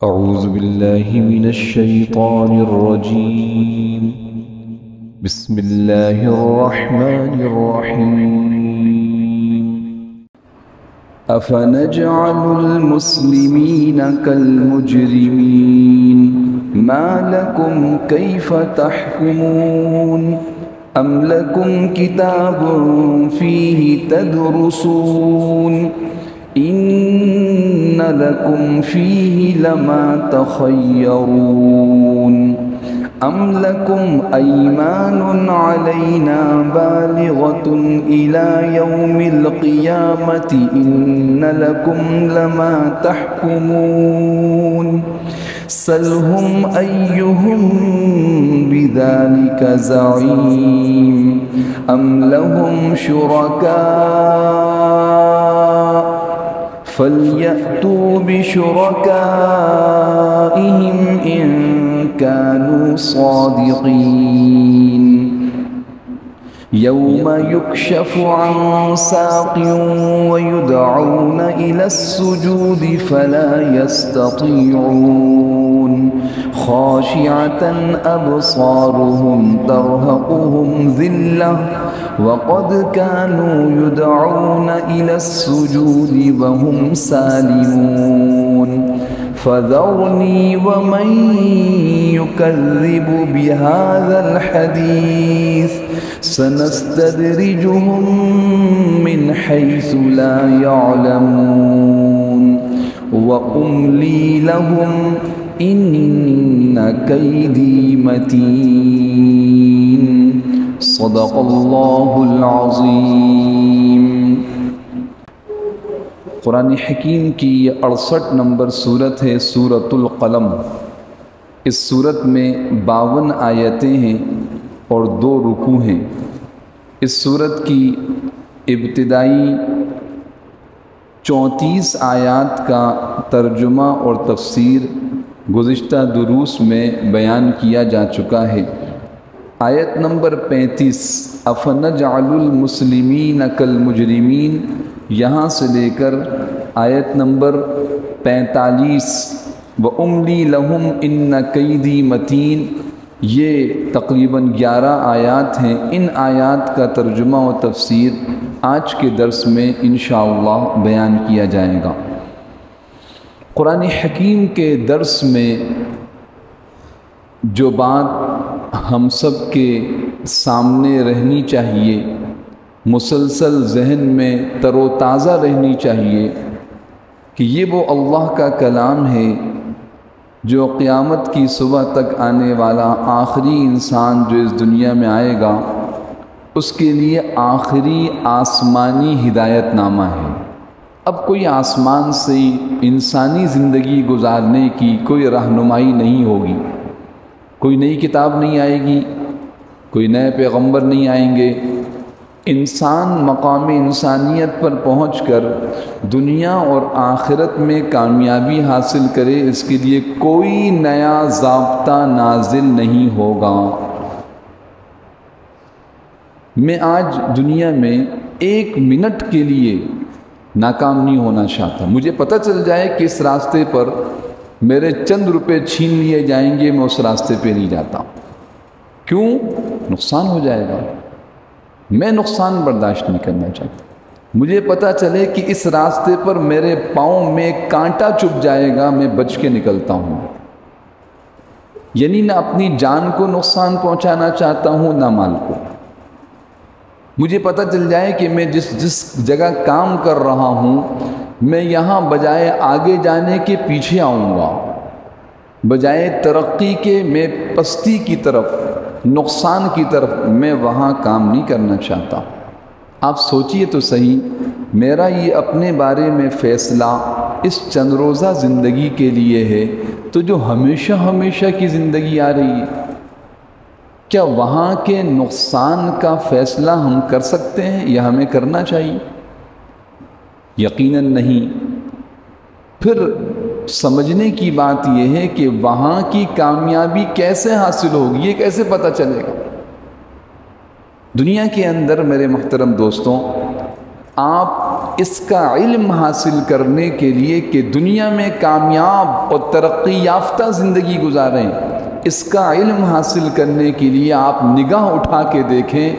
أعوذ بالله من الشيطان الرجيم. بسم الله الرحمن الرحيم. أفنجعل المسلمين كالمجرمين ما لكم كيف تحكمون أم لكم كتاب فيه تدرسون إن لكم فيه لما تخيرون أم لكم أيمان علينا بالغة إلى يوم القيامة إن لكم لما تحكمون سلهم أيهم بذلك زعيم أم لهم شركاء فليأتوا بشركائهم إن كانوا صادقين يوم يكشف عن ساق ويدعون إلى السجود فلا يستطيعون خاشعة أبصارهم ترهقهم ذلة وقد كانوا يدعون إلى السجود وهم سالمون فذرني ومن يكذب بهذا الحديث سنستدرجهم من حيث لا يعلمون وأملي لهم إن كيدي متين صدق الله العظیم۔ قرآن حکیم کی یہ 68 نمبر صورت ہے سورۃ القلم۔ اس صورت میں 52 آیتیں ہیں اور 2 رکوع ہیں۔ اس صورت کی ابتدائی 34 آیات کا ترجمہ اور تفسیر گزشتہ دروس میں بیان کیا جا چکا ہے۔ آیت نمبر 35 افنجعل المسلمین کالمجرمین یہاں سے لے کر آیت نمبر 45 وَأُمْلِي لَهُمْ إِنَّ كَيْدِي مَتِينٌ، یہ تقریباً 11 آیات ہیں۔ ان آیات کا ترجمہ و تفسیر آج کے درس میں انشاءاللہ بیان کیا جائے گا۔ قرآن حکیم کے درس میں جو بات ہم سب کے سامنے رہنی چاہیے، مسلسل ذہن میں تر و تازہ رہنی چاہیے کہ یہ وہ اللہ کا کلام ہے جو قیامت کی صبح تک آنے والا آخری انسان جو اس دنیا میں آئے گا اس کے لیے آخری آسمانی ہدایت نامہ ہے۔ اب کوئی آسمان سے انسانی زندگی گزارنے کی کوئی رہنمائی نہیں ہوگی، کوئی نئی کتاب نہیں آئے گی، کوئی نئے پیغمبر نہیں آئیں گے۔ انسان مقام انسانیت پر پہنچ کر دنیا اور آخرت میں کامیابی حاصل کرے، اس کے لیے کوئی نیا ضابطہ نازل نہیں ہوگا۔ میں آج دنیا میں 1 منٹ کے لیے ناکام نہیں ہونا چاہتا۔ مجھے پتہ چل جائے کہ اس راستے پر میرے چند روپے چھین لیے جائیں گے، میں اس راستے پہ نہیں جاتا۔ کیوں؟ نقصان ہو جائے گا، میں نقصان برداشت نہیں کرنا چاہتا۔ مجھے پتہ چلے کہ اس راستے پر میرے پاؤں میں کانٹا چبھ جائے گا، میں بچ کے نکلتا ہوں۔ یعنی نہ اپنی جان کو نقصان پہنچانا چاہتا ہوں نہ مال کو۔ مجھے پتہ چل جائے کہ میں جس جگہ کام کر رہا ہوں میں یہاں بجائے آگے جانے کے پیچھے آؤں گا، بجائے ترقی کے میں پستی کی طرف، نقصان کی طرف، میں وہاں کام نہیں کرنا چاہتا۔ آپ سوچئے تو صحیح، میرا یہ اپنے بارے میں فیصلہ اس چند روزہ زندگی کے لیے ہے تو جو ہمیشہ ہمیشہ کی زندگی آ رہی ہے، کیا وہاں کے نقصان کا فیصلہ ہم کر سکتے ہیں یا ہمیں کرنا چاہیے؟ یقیناً نہیں۔ پھر سمجھنے کی بات یہ ہے کہ وہاں کی کامیابی کیسے حاصل ہوگی، یہ کیسے پتہ چلے گا؟ دنیا کے اندر میرے محترم دوستوں آپ اس کا علم حاصل کرنے کے لیے کہ دنیا میں کامیاب اور ترقی یافتہ زندگی گزاریں، اس کا علم حاصل کرنے کے لیے آپ نگاہ اٹھا کے دیکھیں،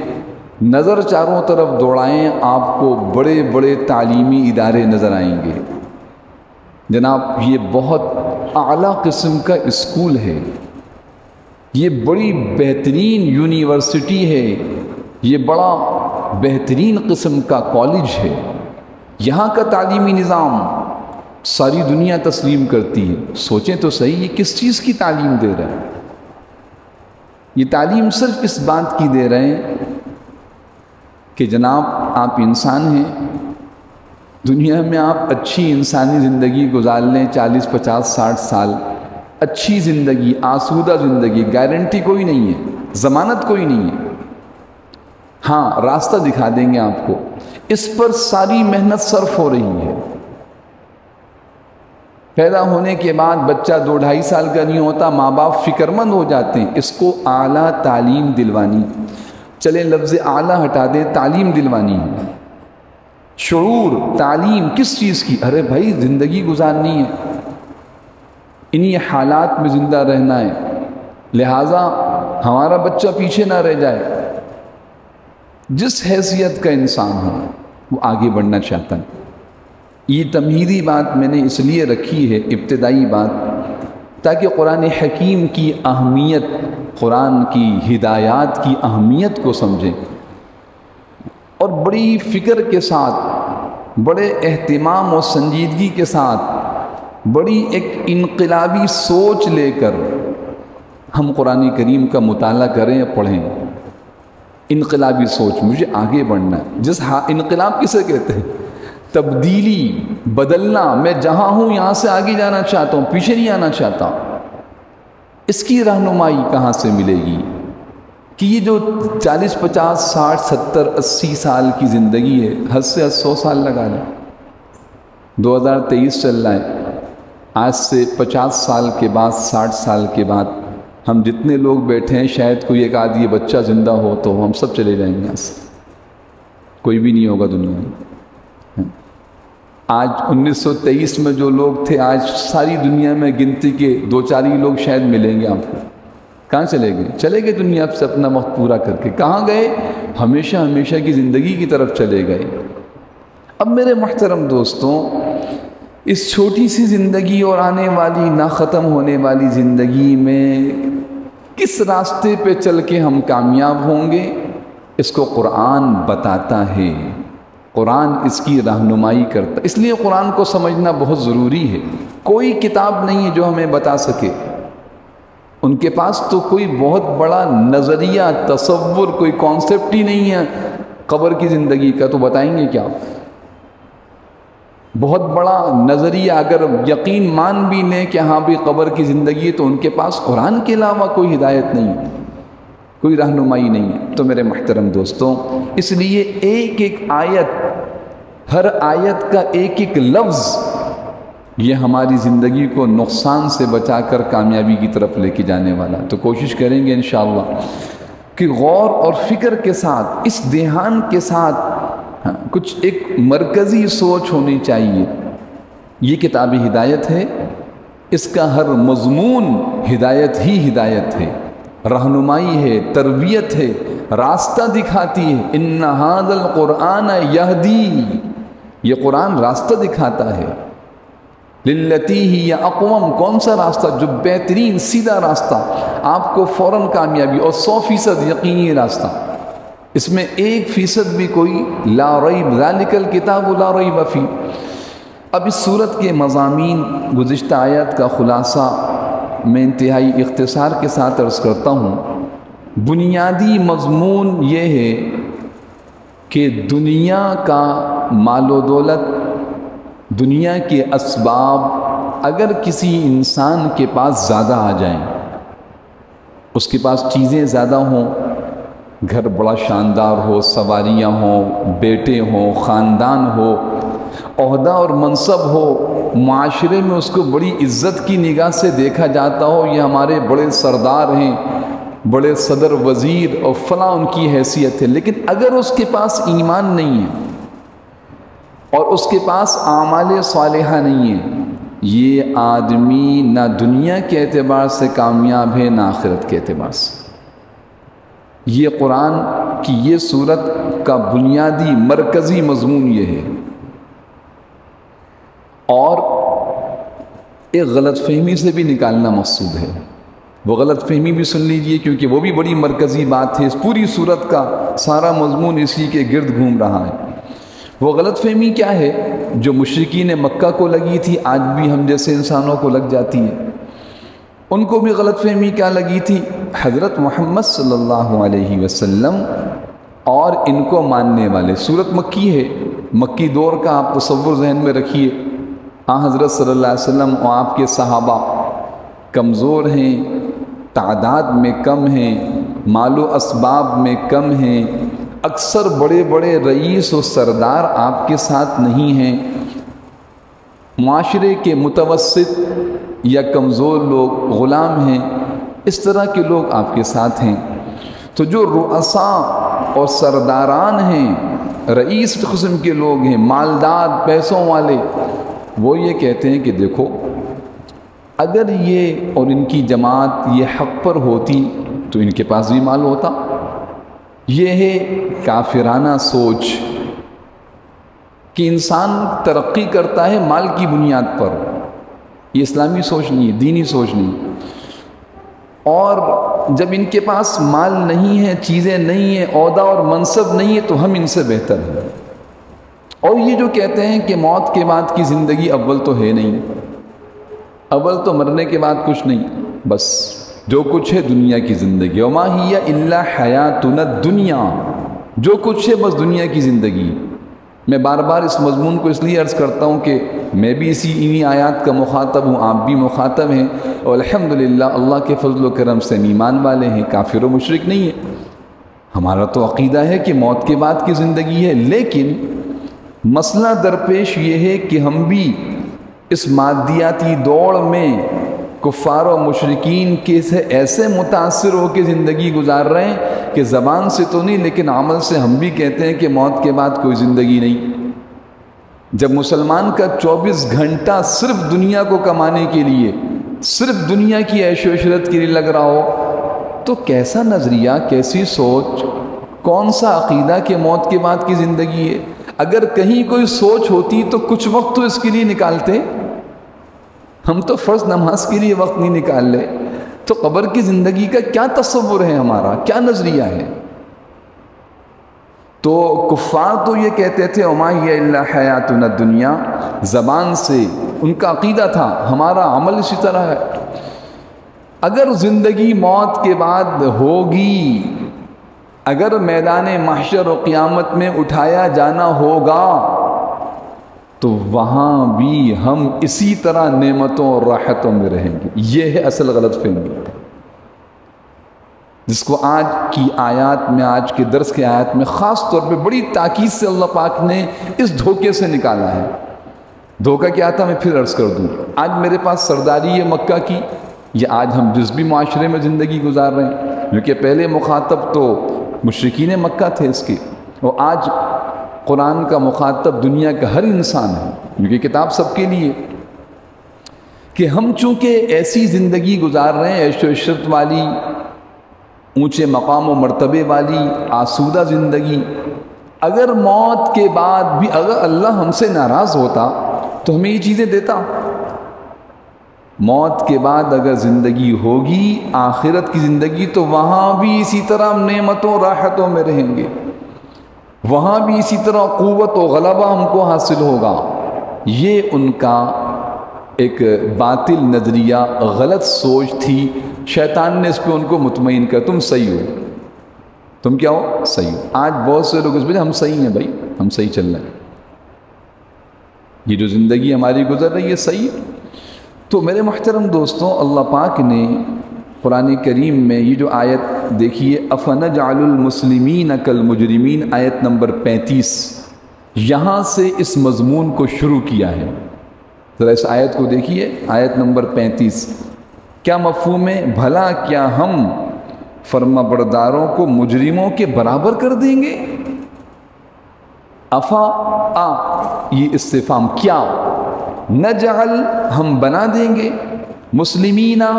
نظر چاروں طرف دوڑائیں، آپ کو بڑے بڑے تعلیمی ادارے نظر آئیں گے۔ جناب یہ بہت اعلیٰ قسم کا اسکول ہے، یہ بڑی بہترین یونیورسٹی ہے، یہ بڑا بہترین قسم کا کالج ہے۔ یہاں کا تعلیمی نظام ساری دنیا تسلیم کرتی ہے۔ سوچیں تو صحیح، یہ کس چیز کی تعلیم دے رہا ہے؟ یہ تعلیم صرف اس بات کی دے رہے ہیں کہ جناب آپ انسان ہیں، دنیا میں آپ اچھی انسانی زندگی گزار لیں، 40 50 60 سال اچھی زندگی، آسودہ زندگی، گارنٹی کوئی نہیں ہے، ضمانت کوئی نہیں ہے۔ ہاں راستہ دکھا دیں گے آپ کو، اس پر ساری محنت صرف ہو رہی ہے۔ پیدا ہونے کے بعد بچہ 2 2.5 سال کا نہیں ہوتا، ماں باپ فکر مند ہو جاتے ہیں، اس کو اعلیٰ تعلیم دلوانی، چلیں لفظ اعلیٰ ہٹا دیں، تعلیم دلوانی ہے۔ شعور، تعلیم کس چیز کی؟ ارے بھائی زندگی گزارنی ہے، انہی حالات میں زندہ رہنا ہے، لہٰذا ہمارا بچہ پیچھے نہ رہ جائے۔ جس حیثیت کا انسان ہو وہ آگے بڑھنا چاہتا ہے۔ یہ تمہیدی بات میں نے اس لیے رکھی ہے، ابتدائی بات، تاکہ قرآن حکیم کی اہمیت، قرآن کی ہدایات کی اہمیت کو سمجھیں اور بڑی فکر کے ساتھ، بڑے اہتمام و سنجیدگی کے ساتھ، بڑی ایک انقلابی سوچ لے کر ہم قرآن کریم کا مطالعہ کریں یا پڑھیں۔ انقلابی سوچ، مجھے آگے بڑھنا ہے۔ انقلاب کسے کہتے ہیں؟ تبدیلی، بدلنا۔ میں جہاں ہوں یہاں سے آگے جانا چاہتا ہوں، پیچھے نہیں آنا چاہتا۔ اس کی رہنمائی کہاں سے ملے گی کہ یہ جو 40 50 60 70 80 سال کی زندگی ہے، حد سے حد 100 سال لگا لیں۔ 2023 چل رہا ہے، آج سے 50 سال کے بعد، 60 سال کے بعد ہم جتنے لوگ بیٹھے ہیں، شاید کوئی ایک آدھی بچہ زندہ ہو تو ہم سب چلے جائیں گے یہاں سے، کوئی بھی نہیں ہوگا دنیا میں۔ آج 1923 میں جو لوگ تھے، آج ساری دنیا میں گنتی کے 2 4 ہی لوگ شاید ملیں گے آپ کو۔ کہاں چلے گئے؟ چلے گئے دنیا سے اپنا وقت پورا کر کے۔ کہاں گئے؟ ہمیشہ ہمیشہ کی زندگی کی طرف چلے گئے۔ اب میرے محترم دوستوں، اس چھوٹی سی زندگی اور آنے والی نہ ختم ہونے والی زندگی میں کس راستے پہ چل کے ہم کامیاب ہوں گے، اس کو قرآن بتاتا ہے، قرآن اس کی رہنمائی کرتا ہے۔ اس لیے قرآن کو سمجھنا بہت ضروری ہے۔ کوئی کتاب نہیں ہے جو ہمیں بتا سکے، ان کے پاس تو کوئی بہت بڑا نظریہ، تصور، کوئی کانسیپٹ ہی نہیں ہے قبر کی زندگی کا، تو بتائیں گے کیا؟ بہت بڑا نظریہ اگر یقین مان بھی لیں کہ ہاں بھی قبر کی زندگی ہے، تو ان کے پاس قرآن کے علاوہ کوئی ہدایت نہیں ہے، کوئی رہنمائی نہیں ہے۔ تو میرے محترم دوستوں، اس لیے ایک ایک آیت، ہر آیت کا ایک ایک لفظ، یہ ہماری زندگی کو نقصان سے بچا کر کامیابی کی طرف لے کے جانے والا۔ تو کوشش کریں گے انشاءاللہ کہ غور اور فکر کے ساتھ، اس دھیان کے ساتھ، کچھ ایک مرکزی سوچ ہونی چاہیے۔ یہ کتاب ہدایت ہے، اس کا ہر مضمون ہدایت ہی ہدایت ہے، رہنمائی ہے، تربیت ہے، راستہ دکھاتی ہے۔ ان ھذا القرآن یہدی، یہ قرآن راستہ دکھاتا ہے۔ للتی ہی اقوم، کون سا راستہ؟ جو بہترین سیدھا راستہ، آپ کو فوراً کامیابی، اور 100% یقینی راستہ، اس میں 1% بھی کوئی لا ریب، ذالک الکتاب لا ریب فی۔ اب اس صورت کے مضامین، گزشتہ آیات کا خلاصہ میں انتہائی اختصار کے ساتھ عرض کرتا ہوں۔ بنیادی مضمون یہ ہے کہ دنیا کا مال و دولت، دنیا کے اسباب اگر کسی انسان کے پاس زیادہ آ جائیں، اس کے پاس چیزیں زیادہ ہوں، گھر بڑا شاندار ہو، سواریاں ہوں، بیٹے ہوں، خاندان ہو، عہدہ اور منصب ہو، معاشرے میں اس کو بڑی عزت کی نگاہ سے دیکھا جاتا ہو، یہ ہمارے بڑے سردار ہیں، بڑے صدر وزیر اور فلاں ان کی حیثیت ہے، لیکن اگر اس کے پاس ایمان نہیں ہے، اور اس کے پاس اعمال صالحہ نہیں ہے، یہ آدمی نہ دنیا کے اعتبار سے کامیاب ہے نہ آخرت کے اعتبار سے۔ یہ قرآن کی یہ صورت کا بنیادی مرکزی مضمون یہ ہے۔ اور ایک غلط فہمی سے بھی نکالنا مقصود ہے، وہ غلط فہمی بھی سن لیجئے، کیونکہ وہ بھی بڑی مرکزی بات ہے، اس پوری صورت کا سارا مضمون اسی کے گرد گھوم رہا ہے۔ وہ غلط فہمی کیا ہے جو مشرکین مکہ کو لگی تھی، آج بھی ہم جیسے انسانوں کو لگ جاتی ہے۔ ان کو بھی غلط فہمی کیا لگی تھی؟ حضرت محمد صلی اللہ علیہ وسلم اور ان کو ماننے والے۔ صورت مکی ہے، مکی دور کا آپ تصور ذہن میں رکھیے۔ حضرت صلی اللہ علیہ وسلم اور آپ کے صحابہ کمزور ہیں، تعداد میں کم ہیں، مال و اسباب میں کم ہیں، اکثر بڑے بڑے رئیس و سردار آپ کے ساتھ نہیں ہیں، معاشرے کے متوسط یا کمزور لوگ غلام ہیں، اس طرح کے لوگ آپ کے ساتھ ہیں۔ تو جو رؤساء اور سرداران ہیں، رئیس قسم کے لوگ ہیں، مالدار پیسوں والے، وہ یہ کہتے ہیں کہ دیکھو اگر یہ اور ان کی جماعت یہ حق پر ہوتی تو ان کے پاس بھی مال ہوتا۔ یہ ہے کافرانہ سوچ کہ انسان ترقی کرتا ہے مال کی بنیاد پر۔ یہ اسلامی سوچ نہیں ہے، دینی سوچ نہیں۔ اور جب ان کے پاس مال نہیں ہے، چیزیں نہیں ہیں، عہدہ اور منصب نہیں ہے، تو ہم ان سے بہتر ہیں۔ اور یہ جو کہتے ہیں کہ موت کے بعد کی زندگی اول تو ہے نہیں، اول تو مرنے کے بعد کچھ نہیں، بس جو کچھ ہے دنیا کی زندگی، وما ہی الا حیاتنا الدنیا، جو کچھ ہے بس دنیا کی زندگی۔ میں بار بار اس مضمون کو اس لیے عرض کرتا ہوں کہ میں بھی انہی آیات کا مخاطب ہوں، آپ بھی مخاطب ہیں، اور الحمدللہ اللہ کے فضل و کرم سے ایمان والے ہیں، کافر و مشرک نہیں ہیں۔ ہمارا تو عقیدہ ہے کہ موت کے بعد کی زندگی ہے، لیکن مسئلہ درپیش یہ ہے کہ ہم بھی اس مادیاتی دوڑ میں کفار و مشرکین کے سے ایسے متاثر ہو کے زندگی گزار رہے ہیں کہ زبان سے تو نہیں لیکن عمل سے ہم بھی کہتے ہیں کہ موت کے بعد کوئی زندگی نہیں۔ جب مسلمان کا 24 گھنٹہ صرف دنیا کو کمانے کے لیے، صرف دنیا کی عیش و عشرت کے لیے لگ رہا ہو، تو کیسا نظریہ، کیسی سوچ، کون سا عقیدہ کہ موت کے بعد کی زندگی ہے؟ اگر کہیں کوئی سوچ ہوتی تو کچھ وقت تو اس کے لیے نکالتے۔ ہم تو فرض نماز کے لیے وقت نہیں نکال لے، تو قبر کی زندگی کا کیا تصور ہے ہمارا، کیا نظریہ ہے؟ تو کفار تو یہ کہتے تھے وما ہی الا حیاتنا الدنیا، زبان سے ان کا عقیدہ تھا، ہمارا عمل اسی طرح ہے۔ اگر زندگی موت کے بعد ہوگی، اگر میدان محشر و قیامت میں اٹھایا جانا ہوگا، تو وہاں بھی ہم اسی طرح نعمتوں اور راحتوں میں رہیں گے۔ یہ ہے اصل غلط فہمی، جس کو آج کی آیات میں، آج کے درس کے آیات میں خاص طور پہ بڑی تاکید سے اللہ پاک نے اس دھوکے سے نکالا ہے۔ دھوکہ کیا تھا میں پھر عرض کر دوں۔ آج میرے پاس سرداری ہے مکہ کی، یا آج ہم جس بھی معاشرے میں زندگی گزار رہے ہیں، کیونکہ پہلے مخاطب تو مشرکین مکہ تھے اس کے، اور آج قرآن کا مخاطب دنیا کا ہر انسان ہے، کیونکہ کتاب سب کے لیے، کہ ہم چونکہ ایسی زندگی گزار رہے ہیں عیش و عشرت والی، اونچے مقام و مرتبے والی، آسودہ زندگی، اگر موت کے بعد بھی اگر اللہ ہم سے ناراض ہوتا تو ہمیں یہ چیزیں دیتا۔ موت کے بعد اگر زندگی ہوگی، آخرت کی زندگی، تو وہاں بھی اسی طرح ہم نعمتوں راحتوں میں رہیں گے، وہاں بھی اسی طرح قوت و غلبہ ہم کو حاصل ہوگا۔ یہ ان کا ایک باطل نظریہ، غلط سوچ تھی، شیطان نے اس پہ ان کو مطمئن کر، تم صحیح ہو، تم کیا ہو؟ صحیح ہو۔ آج بہت سے لوگ اس پہ ہم صحیح ہیں بھائی، ہم صحیح چل رہے ہیں، یہ جو زندگی ہماری گزر رہی ہے صحیح ہے۔ تو میرے محترم دوستوں، اللہ پاک نے قرآن کریم میں یہ جو آیت دیکھیے، افنجعل المسلمین کالمجرمین، آیت نمبر 35، یہاں سے اس مضمون کو شروع کیا ہے۔ ذرا اس آیت کو دیکھیے، آیت نمبر 35، کیا مفہوم ہے؟ بھلا کیا ہم فرما برداروں کو مجرموں کے برابر کر دیں گے؟ یہ استفہام کیا، نجعل ہم بنا دیں گے، مسلمینہ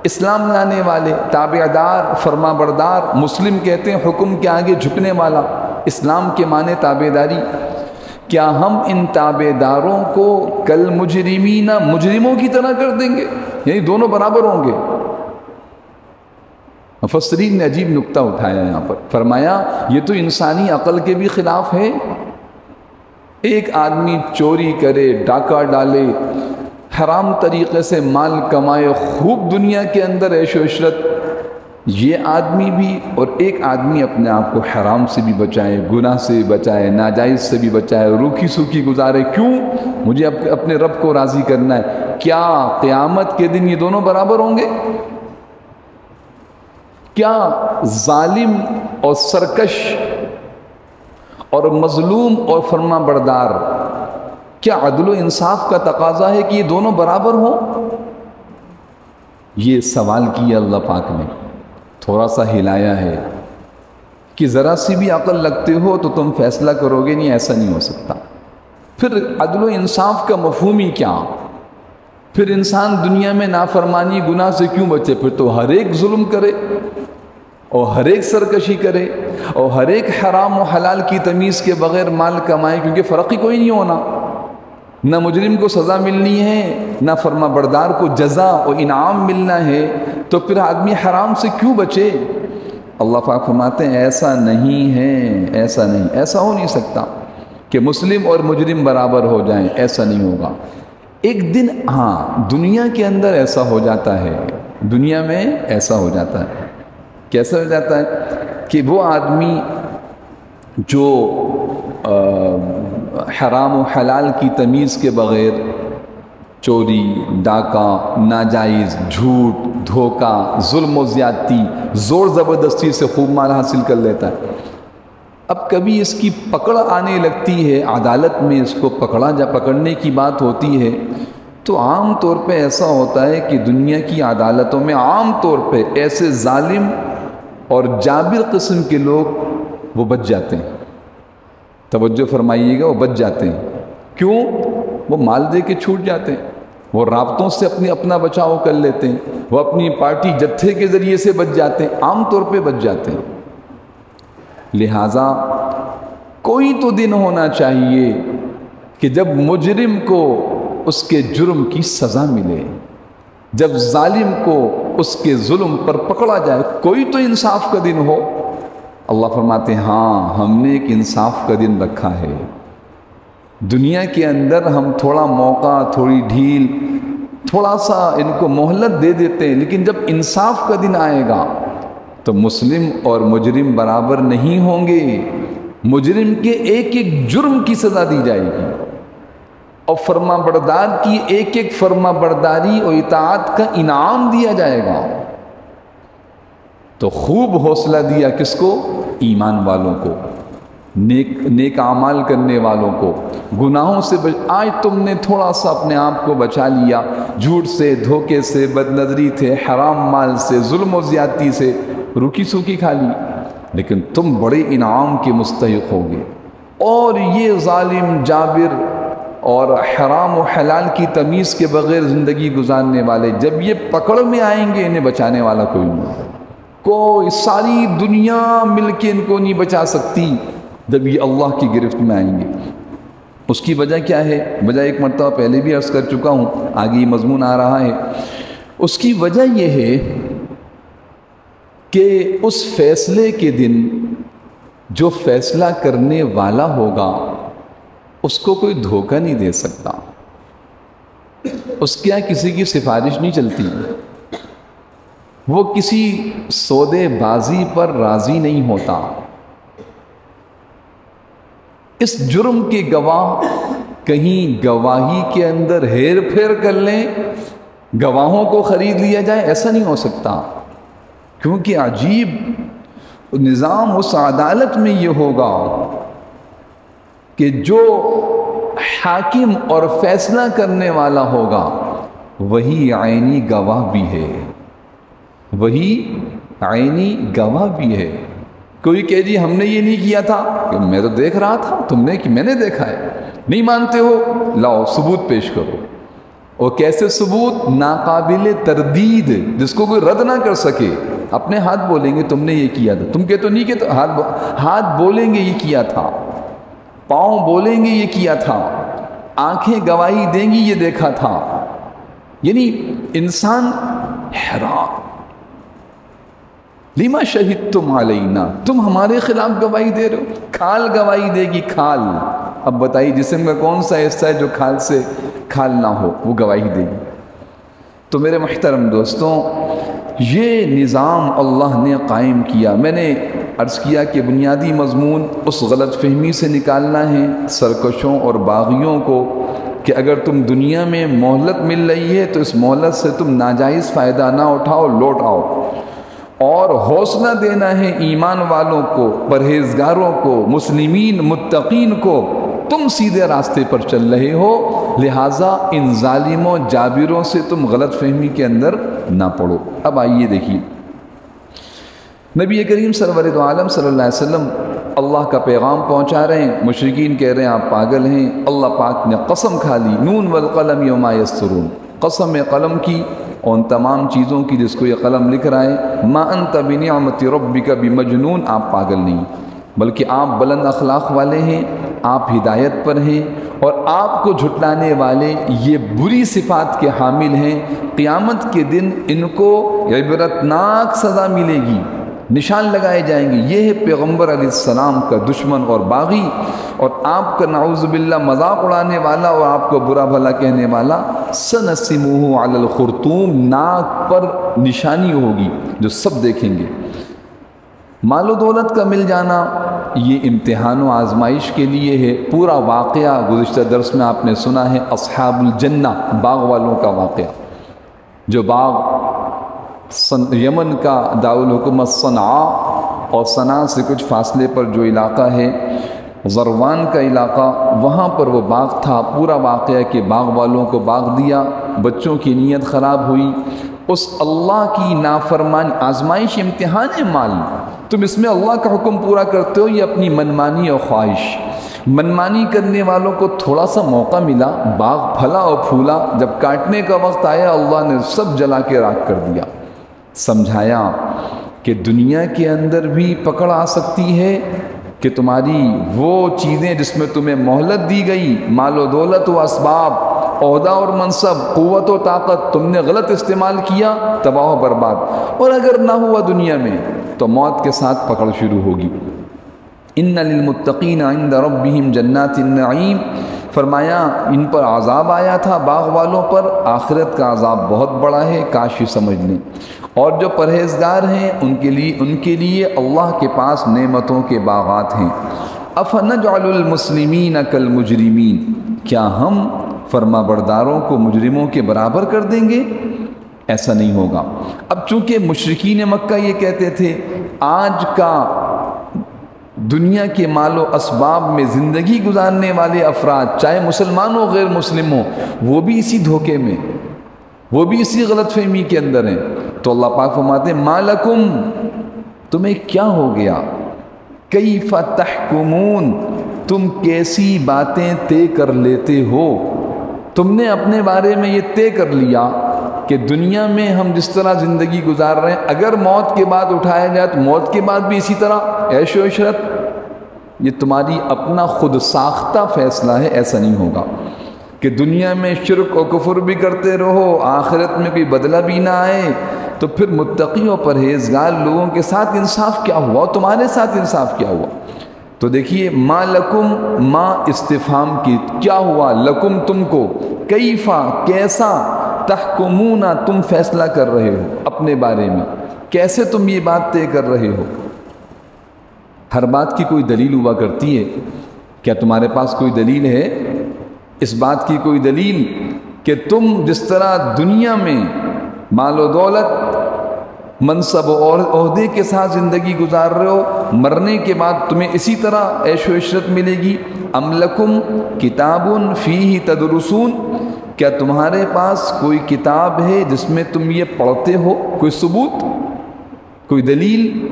اسلام لانے والے، تابعدار فرما بردار، مسلم کہتے ہیں حکم کے آگے جھکنے والا، اسلام کے معنی تابعداری، کیا ہم ان تابعداروں کو کل مجرمین مجرموں کی طرح کر دیں گے، یعنی دونوں برابر ہوں گے؟ مفسرین نے عجیب نکتہ اٹھایا یہاں پر، فرمایا یہ تو انسانی عقل کے بھی خلاف ہے، ایک آدمی چوری کرے، ڈاکہ ڈالے، حرام طریقے سے مال کمائے، خوب دنیا کے اندر عیش و عشرت، یہ آدمی بھی، اور ایک آدمی اپنے آپ کو حرام سے بھی بچائے، گناہ سے بھی بچائے، ناجائز سے بھی بچائے، روکھی سوکھی گزارے، کیوں؟ مجھے اپنے رب کو راضی کرنا ہے۔ کیا قیامت کے دن یہ دونوں برابر ہوں گے؟ کیا ظالم اور سرکش اور مظلوم اور فرما بردار، کیا عدل و انصاف کا تقاضا ہے کہ یہ دونوں برابر ہوں؟ یہ سوال کیا اللہ پاک نے، تھوڑا سا ہلایا ہے کہ ذرا سی بھی عقل لگتے ہو تو تم فیصلہ کرو گے نہیں، ایسا نہیں ہو سکتا۔ پھر عدل و انصاف کا مفہوم ہی کیا؟ پھر انسان دنیا میں نافرمانی گناہ سے کیوں بچے؟ پھر تو ہر ایک ظلم کرے اور ہر ایک سرکشی کرے اور ہر ایک حرام و حلال کی تمیز کے بغیر مال کمائے، کیونکہ فرق ہی کوئی نہیں ہونا، نہ مجرم کو سزا ملنی ہے نہ فرما بردار کو جزا و انعام ملنا ہے، تو پھر آدمی حرام سے کیوں بچے؟ اللہ پاک فرماتے ہیں ایسا نہیں ہے، ایسا نہیں، ایسا ہو نہیں سکتا کہ مسلم اور مجرم برابر ہو جائیں، ایسا نہیں ہوگا۔ ایک دن ہاں دنیا کے اندر ایسا ہو جاتا ہے، دنیا میں ایسا ہو جاتا ہے، کیسا ہو جاتا ہے کہ وہ آدمی جو حرام و حلال کی تمیز کے بغیر چوری، ڈاکہ، ناجائز، جھوٹ، دھوکہ، ظلم و زیادتی، زور زبردستی سے خوب مال حاصل کر لیتا ہے، اب کبھی اس کی پکڑ آنے لگتی ہے، عدالت میں اس کو پکڑنے کی بات ہوتی ہے، تو عام طور پہ ایسا ہوتا ہے کہ دنیا کی عدالتوں میں عام طور پہ ایسے ظالم اور جابر قسم کے لوگ وہ بچ جاتے ہیں، توجہ فرمائیے گا، وہ بچ جاتے ہیں، کیوں؟ وہ مال دے کے چھوٹ جاتے ہیں، وہ رابطوں سے اپنا بچاؤ کر لیتے ہیں، وہ اپنی پارٹی جتھے کے ذریعے سے بچ جاتے ہیں، عام طور پہ بچ جاتے ہیں۔ لہٰذا کوئی تو دن ہونا چاہیے کہ جب مجرم کو اس کے جرم کی سزا ملے، جب ظالم کو اس کے ظلم پر پکڑا جائے، کوئی تو انصاف کا دن ہو۔ اللہ فرماتے ہیں ہاں ہم نے ایک انصاف کا دن رکھا ہے، دنیا کے اندر ہم تھوڑا موقع، تھوڑی ڈھیل، تھوڑا سا ان کو مہلت دے دیتے ہیں، لیکن جب انصاف کا دن آئے گا تو مسلم اور مجرم برابر نہیں ہوں گے، مجرم کے ایک ایک جرم کی سزا دی جائے گی اور فرما بردار کی ایک ایک فرما برداری اور اطاعت کا انعام دیا جائے گا۔ تو خوب حوصلہ دیا کس کو؟ ایمان والوں کو، نیک اعمال کرنے والوں کو، گناہوں سے آج تم نے تھوڑا سا اپنے آپ کو بچا لیا، جھوٹ سے، دھوکے سے، بد نظری تھے، حرام مال سے، ظلم و زیادتی سے روکی سوکی کھا لی، لیکن تم بڑے انعام کے مستحق ہوگے۔ اور یہ ظالم، جابر اور حرام و حلال کی تمیز کے بغیر زندگی گزارنے والے جب یہ پکڑ میں آئیں گے، انہیں بچانے والا کوئی نہیں، کوئی ساری دنیا مل کے ان کو نہیں بچا سکتی جب یہ اللہ کی گرفت میں آئیں گے۔ اس کی وجہ کیا ہے؟ وجہ ایک مرتبہ پہلے بھی عرض کر چکا ہوں، آگے یہ مضمون آ رہا ہے۔ اس کی وجہ یہ ہے کہ اس فیصلے کے دن جو فیصلہ کرنے والا ہوگا اس کو کوئی دھوکہ نہیں دے سکتا، اس کے یہاں کسی کی سفارش نہیں چلتی، وہ کسی سودے بازی پر راضی نہیں ہوتا۔ اس جرم کے گواہ کہیں گواہی کے اندر ہیر پھیر کر لیں، گواہوں کو خرید لیا جائے، ایسا نہیں ہو سکتا، کیونکہ عجیب نظام اس عدالت میں یہ ہوگا کہ جو حاکم اور فیصلہ کرنے والا ہوگا وہی عینی گواہ بھی ہے، وہی عینی گواہ بھی ہے۔ کوئی کہے جی ہم نے یہ نہیں کیا تھا، کہ میں تو دیکھ رہا تھا، تم نے کہ میں نے دیکھا ہے۔ نہیں مانتے ہو، لاؤ ثبوت پیش کرو۔ اور کیسے ثبوت؟ ناقابل تردید، جس کو کوئی رد نہ کر سکے۔ اپنے ہاتھ بولیں گے تم نے یہ کیا تھا، تم کہتے نہیں کہ ہاتھ بولیں گے یہ کیا تھا، پاؤں بولیں گے یہ کیا تھا، آنکھیں گواہی دیں گی یہ دیکھا تھا۔ یعنی انسان حیران، لما شہدتم علینا، تم ہمارے خلاف گواہی دے رہے ہو۔ کھال گواہی دے گی، کھال۔ اب بتائیے جسم کا کون سا حصہ ہے جو کھال سے کھال نہ ہو، وہ گواہی دے گی۔ تو میرے محترم دوستوں، یہ نظام اللہ نے قائم کیا۔ میں نے عرض کیا کہ بنیادی مضمون اس غلط فہمی سے نکالنا ہے سرکشوں اور باغیوں کو، کہ اگر تم دنیا میں مہلت مل رہی ہے تو اس مہلت سے تم ناجائز فائدہ نہ اٹھاؤ، لوٹ آؤ۔ اور حوصلہ دینا ہے ایمان والوں کو، پرہیزگاروں کو، مسلمین متقین کو، تم سیدھے راستے پر چل رہے ہو، لہٰذا ان ظالموں جابروں سے تم غلط فہمی کے اندر نہ پڑو۔ اب آئیے دیکھیے، نبی کریم سرور عالم صلی اللہ علیہ وسلم اللہ کا پیغام پہنچا رہے ہیں، مشرکین کہہ رہے ہیں آپ پاگل ہیں۔ اللہ پاک نے قسم کھا لی، نون والقلم وما یسطرون، قسم قلم کی اور ان تمام چیزوں کی جس کو یہ قلم لکھ رہا ہے، ما انت بنعمت ربک بمجنون، آپ پاگل نہیں، بلکہ آپ بلند اخلاق والے ہیں، آپ ہدایت پر ہیں، اور آپ کو جھٹلانے والے یہ بری صفات کے حامل ہیں۔ قیامت کے دن ان کو عبرتناک سزا ملے گی، نشان لگائے جائیں گے۔ یہ ہے پیغمبر علیہ السلام کا دشمن اور باغی، اور آپ کا نعوذ باللہ مذاق اڑانے والا اور آپ کو برا بھلا کہنے والا۔ سنسمہ علی الخرطوم، ناک پر نشانی ہوگی جو سب دیکھیں گے۔ مال و دولت کا مل جانا یہ امتحان و آزمائش کے لیے ہے۔ پورا واقعہ گزشتہ درس میں آپ نے سنا ہے، اصحاب الجنہ، باغ والوں کا واقعہ۔ جو باغ یمن کا دارالحکومت صنعاء اور صنعاء سے کچھ فاصلے پر جو علاقہ ہے ذروان کا علاقہ، وہاں پر وہ باغ تھا۔ پورا واقعہ کہ باغ والوں کو باغ دیا، بچوں کی نیت خراب ہوئی، اس اللہ کی نافرمانی، آزمائش امتحان ہے مال، تم اس میں اللہ کا حکم پورا کرتے ہو، یہ اپنی منمانی اور خواہش۔ منمانی کرنے والوں کو تھوڑا سا موقع ملا، باغ پھلا اور پھولا، جب کاٹنے کا وقت آیا اللہ نے سب جلا کے راکھ کر دیا۔ سمجھایا کہ دنیا کے اندر بھی پکڑ آ سکتی ہے کہ تمہاری وہ چیزیں جس میں تمہیں مہلت دی گئی، مال و دولت و اسباب، عہدہ اور منصب، قوت و طاقت، تم نے غلط استعمال کیا، تباہ و برباد۔ اور اگر نہ ہوا دنیا میں تو موت کے ساتھ پکڑ شروع ہوگی۔ ان للمتقین عند ربہم جنات النعیم، فرمایا ان پر عذاب آیا تھا باغ والوں پر، آخرت کا عذاب بہت بڑا ہے، کاش یہ سمجھ لیں۔ اور جو پرہیزگار ہیں ان کے لیے اللہ کے پاس نعمتوں کے باغات ہیں۔ افنجعل المسلمین کالمجرمین، کیا ہم فرما برداروں کو مجرموں کے برابر کر دیں گے؟ ایسا نہیں ہوگا۔ اب چونکہ مشرکین مکہ یہ کہتے تھے، آج کا دنیا کے مال و اسباب میں زندگی گزارنے والے افراد، چاہے مسلمان ہو غیر مسلم ہو، وہ بھی اسی دھوکے میں، وہ بھی اسی غلط فہمی کے اندر ہیں۔ تو اللہ پاک فرماتے ہیں، ما لکم، تمہیں کیا ہو گیا، کیف تحکمون، تم کیسی باتیں طے کر لیتے ہو۔ تم نے اپنے بارے میں یہ طے کر لیا کہ دنیا میں ہم جس طرح زندگی گزار رہے ہیں، اگر موت کے بعد اٹھایا جائے تو موت کے بعد بھی اسی طرح عیش و عشرت۔ یہ تمہاری اپنا خود ساختہ فیصلہ ہے، ایسا نہیں ہوگا کہ دنیا میں شرک و کفر بھی کرتے رہو، آخرت میں کوئی بدلہ بھی نہ آئے۔ تو پھر متقی و پرہیزگار لوگوں کے ساتھ انصاف کیا ہوا، اور تمہارے ساتھ انصاف کیا ہوا؟ تو دیکھیے، ما لکم، ما استفہام کی، کیا ہوا، لکم تم کو، کیفا کیسا، تحکمون تم فیصلہ کر رہے ہو اپنے بارے میں، کیسے تم یہ بات طے کر رہے ہو؟ ہر بات کی کوئی دلیل ہوا کرتی ہے، کیا تمہارے پاس کوئی دلیل ہے اس بات کی؟ کوئی دلیل کہ تم جس طرح دنیا میں مال و دولت، منصب اور عہدے کے ساتھ زندگی گزار رہے ہو، مرنے کے بعد تمہیں اسی طرح عیش و عشرت ملے گی؟ ام لکم کتاب فیہ تدرسون، کیا تمہارے پاس کوئی کتاب ہے جس میں تم یہ پڑھتے ہو؟ کوئی ثبوت، کوئی دلیل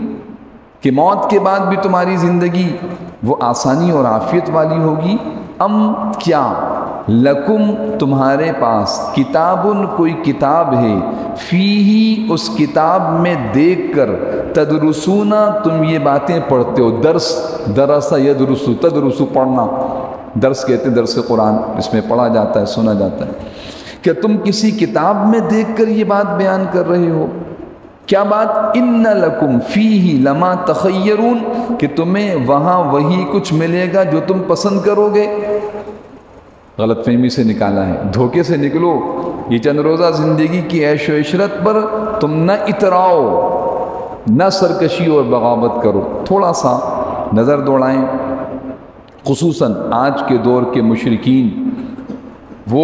کہ موت کے بعد بھی تمہاری زندگی وہ آسانی اور عافیت والی ہوگی؟ ام کیا لکم تمہارے پاس کتابن کوئی کتاب ہے، فیہی اس کتاب میں دیکھ کر تدرسونا تم یہ باتیں پڑھتے ہو، درس یدرسو تدرسو پڑھنا، درس کہتے ہیں درس قرآن، اس میں پڑھا جاتا ہے سنا جاتا ہے، کہ تم کسی کتاب میں دیکھ کر یہ بات بیان کر رہے ہو؟ کیا بات؟ ان لکم فیہ لما تخیرون، کہ تمہیں وہاں وہی کچھ ملے گا جو تم پسند کرو گے۔ غلط فہمی سے نکالا ہے، دھوکے سے نکلو، یہ چند روزہ زندگی کی عیش و عشرت پر تم نہ اتراؤ، نہ سرکشی اور بغاوت کرو، تھوڑا سا نظر دوڑائیں۔ خصوصاً آج کے دور کے مشرکین، وہ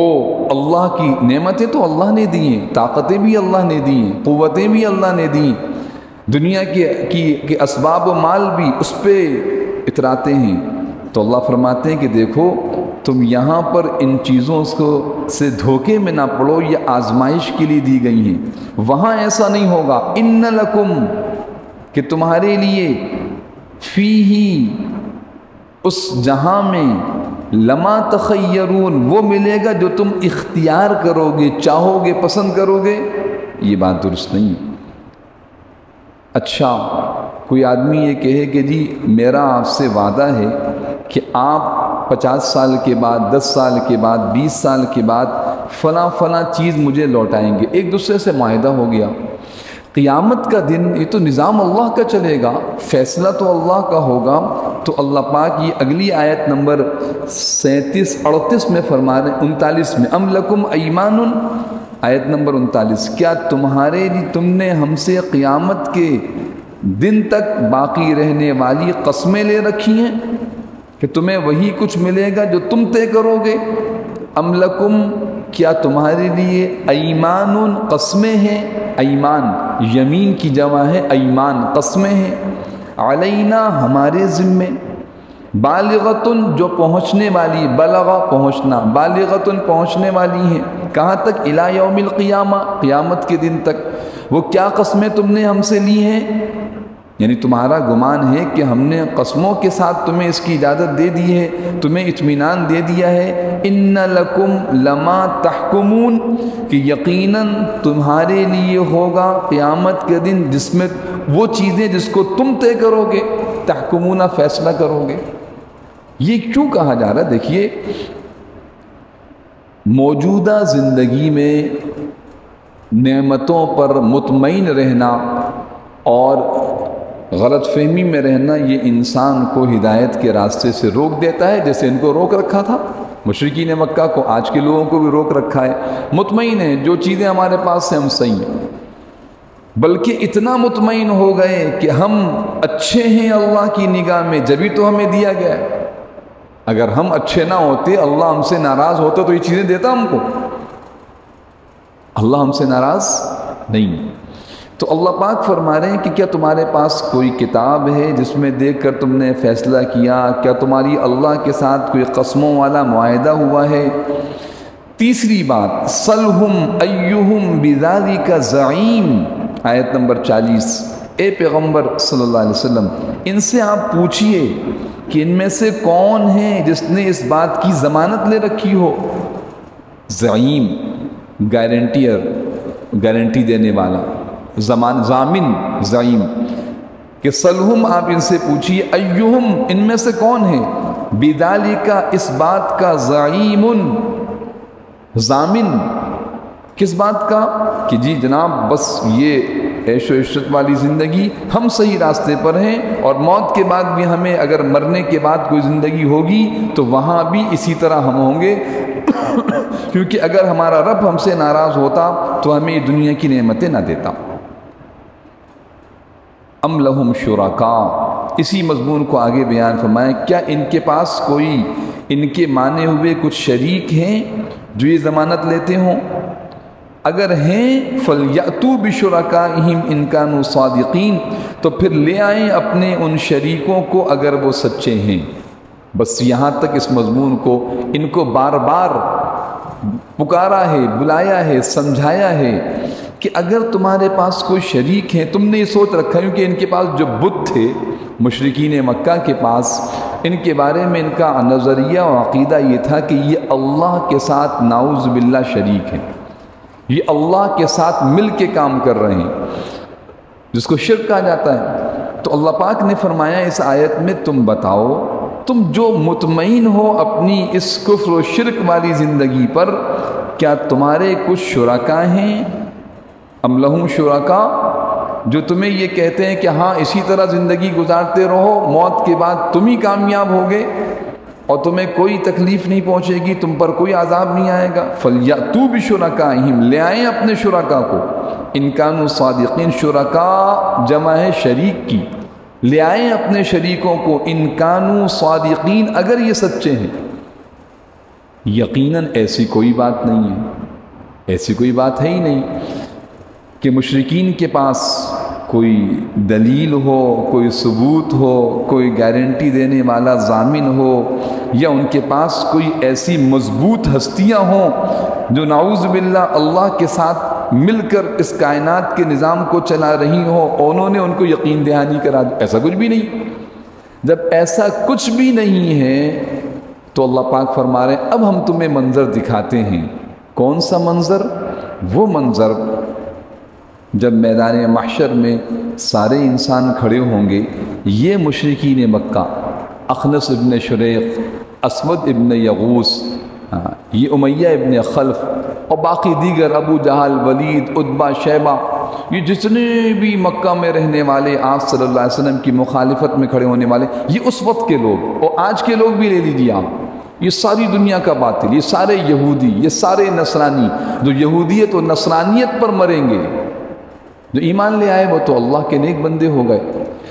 اللہ کی نعمتیں تو اللہ نے دی ہیں، طاقتیں بھی اللہ نے دی ہیں، قوتیں بھی اللہ نے دی، دنیا کے اسباب و مال بھی اس پہ اتراتے ہیں، تو اللہ فرماتے ہیں کہ دیکھو تم یہاں پر ان چیزوں سے دھوکے میں نہ پڑو، یہ آزمائش کے لیے دی گئی ہیں، وہاں ایسا نہیں ہوگا۔ ان لکم، کہ تمہارے لیے، فیہی اس جہاں میں، لما تخیرون وہ ملے گا جو تم اختیار کرو گے، چاہو گے، پسند کرو گے، یہ بات درست نہیں ہے۔ اچھا کوئی آدمی یہ کہے کہ جی میرا آپ سے وعدہ ہے کہ آپ 50 سال کے بعد، 10 سال کے بعد، 20 سال کے بعد فلاں فلاں چیز مجھے لوٹائیں گے، ایک دوسرے سے معاہدہ ہو گیا۔ قیامت کا دن یہ تو نظام اللہ کا چلے گا، فیصلہ تو اللہ کا ہوگا، تو اللہ پاک یہ اگلی آیت نمبر 37-38 میں فرما رہے ہیں، 39 میں، ام لکم ایمان، آیت نمبر 39، کیا تمہارے لیے تم نے ہم سے قیامت کے دن تک باقی رہنے والی قسمیں لے رکھی ہیں کہ تمہیں وہی کچھ ملے گا جو تم طے کرو گے؟ ام لکم، کیا تمہارے لیے ایمان، قسمیں ہیں، ایمان یمین کی جمع ہے، ایمان قسمیں ہیں، علینا ہمارے ذمے، بالغتن جو پہنچنے والی، بلغا پہنچنا، بالغتن پہنچنے والی ہیں، کہاں تک؟ الی یوم القیامہ، قیامت کے دن تک۔ وہ کیا قسمیں تم نے ہم سے لی ہیں؟ یعنی تمہارا گمان ہے کہ ہم نے قسموں کے ساتھ تمہیں اس کی اجازت دے دی ہے، تمہیں اطمینان دے دیا ہے، ان لکم لما تحکمون، کہ یقیناً تمہارے لیے ہوگا قیامت کے دن جس میں وہ چیزیں جس کو تم طے کرو گے، تحکمون فیصلہ کرو گے۔ یہ کیوں کہا جا رہا ہے؟ دیکھیے موجودہ زندگی میں نعمتوں پر مطمئن رہنا اور غلط فہمی میں رہنا، یہ انسان کو ہدایت کے راستے سے روک دیتا ہے، جیسے ان کو روک رکھا تھا مشرکین مکہ کو، آج کے لوگوں کو بھی روک رکھا ہے۔ مطمئن ہیں، جو چیزیں ہمارے پاس ہیں ہم صحیح ہیں، بلکہ اتنا مطمئن ہو گئے کہ ہم اچھے ہیں اللہ کی نگاہ میں، جبھی تو ہمیں دیا گیا ہے۔ اگر ہم اچھے نہ ہوتے، اللہ ہم سے ناراض ہوتا تو یہ چیزیں دیتا ہم کو؟ اللہ ہم سے ناراض نہیں۔ تو اللہ پاک فرما رہے ہیں کہ کیا تمہارے پاس کوئی کتاب ہے جس میں دیکھ کر تم نے فیصلہ کیا؟ کیا تمہاری اللہ کے ساتھ کوئی قسموں والا معاہدہ ہوا ہے؟ تیسری بات، سلہم ایہم بذالک زعیم، آیت نمبر 40، اے پیغمبر صلی اللہ علیہ وسلم ان سے آپ پوچھئے کہ ان میں سے کون ہے جس نے اس بات کی ضمانت لے رکھی ہو؟ زعیم گارنٹیئر، گارنٹی دینے والا، ضامن، زعیم، کہ سلہم آپ ان سے پوچھئے، ایہم ان میں سے کون ہے، بذالک اس بات کا، زعیم ضامن، کس بات کا؟ کہ جی جناب بس یہ عیش و عشرت والی زندگی، ہم صحیح راستے پر ہیں، اور موت کے بعد بھی ہمیں اگر مرنے کے بعد کوئی زندگی ہوگی تو وہاں بھی اسی طرح ہم ہوں گے، کیونکہ اگر ہمارا رب ہم سے ناراض ہوتا تو ہمیں یہ دنیا کی نعمتیں نہ دیتا۔ ام لہم شرکاء، اسی مضمون کو آگے بیان فرمائیں، کیا ان کے پاس کوئی ان کے مانے ہوئے کچھ شریک ہیں جو یہ ضمانت لیتے ہوں؟ اگر ہیں فَلْيَأْتُوا بِشُرَكَائِهِمْ إِنْ كَانُوا صَادِقِينَ، تو پھر لے آئیں اپنے ان شریکوں کو اگر وہ سچے ہیں۔ بس یہاں تک اس مضمون کو ان کو بار بار پکارا ہے، بلایا ہے، سمجھایا ہے کہ اگر تمہارے پاس کوئی شریک ہے، تم نے یہ سوچ رکھا ہے کہ ان کے پاس جو بت تھے مشرکین مکہ کے پاس، ان کے بارے میں ان کا نظریہ و عقیدہ یہ تھا کہ یہ اللہ کے ساتھ نعوذ باللہ شریک ہے، یہ اللہ کے ساتھ مل کے کام کر رہے ہیں، جس کو شرک کہا جاتا ہے۔ تو اللہ پاک نے فرمایا اس آیت میں تم بتاؤ، تم جو مطمئن ہو اپنی اس کفر و شرک والی زندگی پر، کیا تمہارے کچھ شرکا ہیں؟ ام لہم شرکا، جو تمہیں یہ کہتے ہیں کہ ہاں اسی طرح زندگی گزارتے رہو، موت کے بعد تم ہی کامیاب ہوگے اور تمہیں کوئی تکلیف نہیں پہنچے گی، تم پر کوئی عذاب نہیں آئے گا۔ فَلْيَأْتُوا بِشُرَكَائِهِمْ، لے آئیں اپنے شرکا کو، ان کانوا صادقین، شرکا جمع ہے شریک کی، لے آئیں اپنے شریکوں کو، ان کانوا صادقین، اگر یہ سچے ہیں۔ یقیناً ایسی کوئی بات نہیں ہے، ایسی کوئی بات ہے ہی نہیں کہ مشرکین کے پاس کوئی دلیل ہو، کوئی ثبوت ہو، کوئی گارنٹی دینے والا ضامن ہو، یا ان کے پاس کوئی ایسی مضبوط ہستیاں ہوں جو نعوذ باللہ اللہ کے ساتھ مل کر اس کائنات کے نظام کو چلا رہی ہوں، انہوں نے ان کو یقین دہانی کرا دی۔ ایسا کچھ بھی نہیں۔ جب ایسا کچھ بھی نہیں ہے تو اللہ پاک فرما رہے ہیں اب ہم تمہیں منظر دکھاتے ہیں۔ کون سا منظر؟ وہ منظر جب میدان محشر میں سارے انسان کھڑے ہوں گے، یہ مشرکین مکہ، اخنس ابن شریق، اسود ابن یغوث، یہ امیہ ابن خلف اور باقی دیگر ابو جہل، ولید، عتبہ، شیبہ، یہ جتنے بھی مکہ میں رہنے والے آپ صلی اللہ علیہ وسلم کی مخالفت میں کھڑے ہونے والے، یہ اس وقت کے لوگ اور آج کے لوگ بھی لے لیجیے آپ، یہ ساری دنیا کا باطل، یہ سارے یہودی، یہ سارے نصرانی جو یہودیت اور نصرانیت پر مریں گے، جو ایمان لے آئے وہ تو اللہ کے نیک بندے ہو گئے،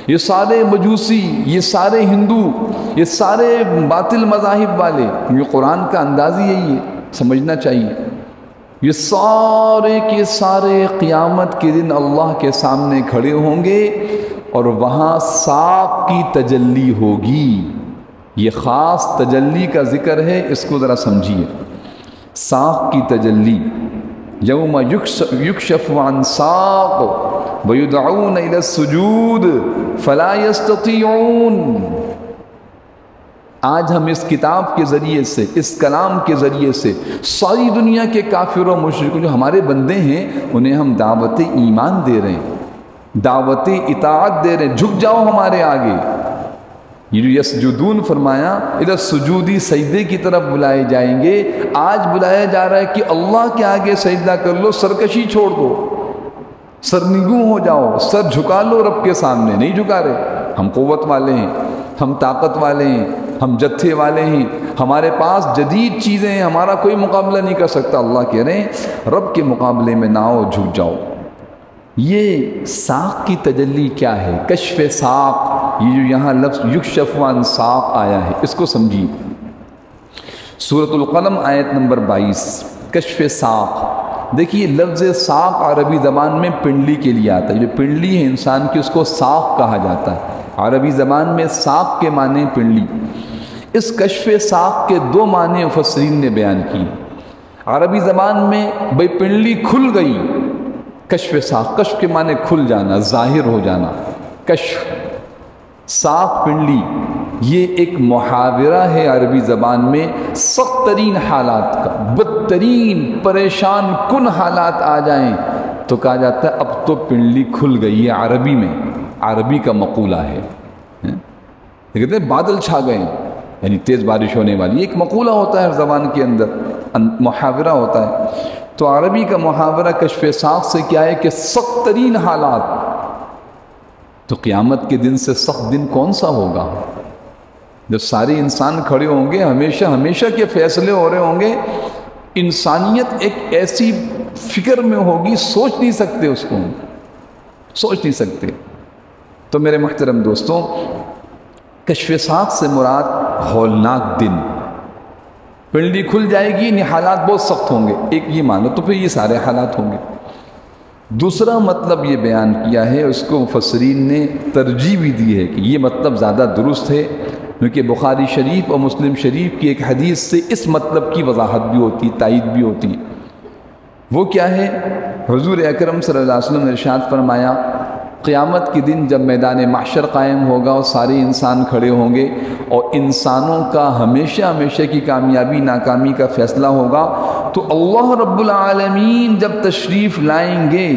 یہ سارے مجوسی، یہ سارے ہندو، یہ سارے باطل مذاہب والے، یہ قرآن کا انداز ہی یہی ہے، سمجھنا چاہیے، یہ سارے کے سارے قیامت کے دن اللہ کے سامنے کھڑے ہوں گے اور وہاں ساق کی تجلی ہوگی۔ یہ خاص تجلی کا ذکر ہے، اس کو ذرا سمجھیے۔ ساق کی تجلی، یوم یکشف عن ساق ویدعون الی السجود فلا یستطیعون۔ آج ہم اس کتاب کے ذریعے سے، اس کلام کے ذریعے سے ساری دنیا کے کافروں مشرکوں جو ہمارے بندے ہیں انہیں ہم دعوت ایمان دے رہے ہیں، دعوت اطاعت دے رہے ہیں، جھک جاؤ ہمارے آگے۔ یہ جو یسجدون فرمایا، ادھر سجودی سجدے کی طرف بلائے جائیں گے۔ آج بلایا جا رہا ہے کہ اللہ کے آگے سجدہ کر لو، سرکشی چھوڑ دو، سرنگوں ہو جاؤ، سر جھکا لو رب کے سامنے۔ نہیں جھکا رہے، ہم قوت والے ہیں، ہم طاقت والے ہیں، ہم جتھے والے ہیں، ہمارے پاس جدید چیزیں ہیں، ہمارا کوئی مقابلہ نہیں کر سکتا۔ اللہ کہہ رہے ہیں رب کے مقابلے میں نہ آؤ، جھک جاؤ۔ یہ ساق کی تجلی کیا ہے؟ کشف ساق، یہ جو یہاں لفظ یکشف عن ساق آیا ہے اس کو سمجھیے۔ سورۃ القلم آیت نمبر 22، کشف ساق۔ دیکھیے لفظ ساق عربی زبان میں پنڈلی کے لیے آتا ہے، جو پنڈلی ہے انسان کی اس کو ساق کہا جاتا ہے، عربی زبان میں ساق کے معنی پنڈلی۔ اس کشف ساق کے دو معنی مفسرین نے بیان کی۔ عربی زبان میں بھئی پنڈلی کھل گئی، کشف ساق، کشف کے معنی کھل جانا، ظاہر ہو جانا، کشف ساق پنڈلی، یہ ایک محاورہ ہے عربی زبان میں سخت ترین حالات کا، بدترین پریشان کن حالات آ جائیں تو کہا جاتا ہے اب تو پنڈلی کھل گئی ہے۔ عربی میں، عربی کا مقولہ ہے، کہتے ہیں بادل چھا گئے، یعنی تیز بارش ہونے والی، ایک مقولہ ہوتا ہے ہر زبان کے اندر، محاورہ ہوتا ہے۔ تو عربی کا محاورہ کشف ساق سے کیا ہے کہ سخت ترین حالات۔ تو قیامت کے دن سے سخت دن کون سا ہوگا؟ جب سارے انسان کھڑے ہوں گے، ہمیشہ ہمیشہ کے فیصلے ہو رہے ہوں گے، انسانیت ایک ایسی فکر میں ہوگی، سوچ نہیں سکتے اس کو، سوچ نہیں سکتے۔ تو میرے محترم دوستوں، کشف ساق سے مراد ہولناک دن، پنڈلی کھل جائے گی، یعنی حالات بہت سخت ہوں گے، ایک یہ مانو، تو پھر یہ سارے حالات ہوں گے۔ دوسرا مطلب یہ بیان کیا ہے، اس کو مفسرین نے ترجیح بھی دی ہے کہ یہ مطلب زیادہ درست ہے، کیونکہ بخاری شریف اور مسلم شریف کی ایک حدیث سے اس مطلب کی وضاحت بھی ہوتی، تائید بھی ہوتی۔ وہ کیا ہے؟ حضور اکرم صلی اللہ علیہ وسلم نے ارشاد فرمایا قیامت کے دن جب میدان محشر قائم ہوگا اور سارے انسان کھڑے ہوں گے اور انسانوں کا ہمیشہ ہمیشہ کی کامیابی ناکامی کا فیصلہ ہوگا، تو اللہ رب العالمین جب تشریف لائیں گے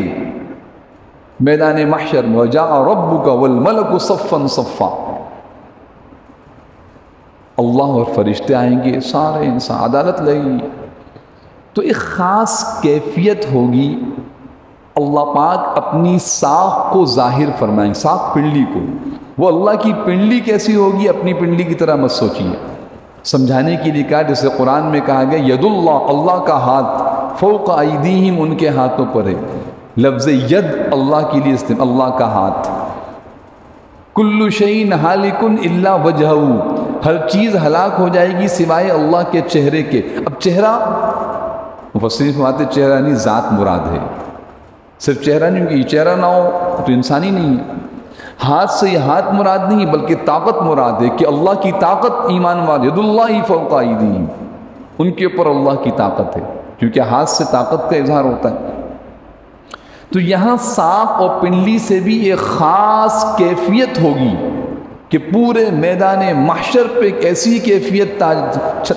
میدان محشر میں، وَجَاءَ رَبُّكَ وَالْمَلَكُ صَفًّا صَفًّا، اللہ اور فرشتے آئیں گے، سارے انسان، عدالت لگے گی، تو ایک خاص کیفیت ہوگی۔ اللہ پاک اپنی ساکھ کو ظاہر فرمائیں، ساکھ پنڈلی کو، وہ اللہ کی پنڈلی کیسی ہوگی اپنی پنڈلی کی طرح مت سوچیے، سمجھانے کے لیے کہا، جیسے قرآن میں کہا گیا ید اللہ، اللہ کا ہاتھ، فوق ایدیہم، ان کے ہاتھوں پر ہے، لفظ ید اللہ کے لیے استعمال، اللہ کا ہاتھ، کل شیء ہالک الا وجہہ، ہر چیز ہلاک ہو جائے گی سوائے اللہ کے چہرے کے۔ اب چہرہ، مفسرین فرماتے چہرہ نہیں ذات مراد ہے، صرف چہرہ نہیں، کہ یہ چہرہ نہ ہو تو انسانی نہیں ہے، ہاتھ سے یہ ہاتھ مراد نہیں بلکہ طاقت مراد ہے، کہ اللہ کی طاقت ایمان والے، ید اللہ فوق ایدیہم، ان کے اوپر اللہ کی طاقت ہے، کیونکہ ہاتھ سے طاقت کا اظہار ہوتا ہے۔ تو یہاں ساکھ اور پنڈلی سے بھی ایک خاص کیفیت ہوگی کہ پورے میدان محشر پہ ایک ایسی کیفیت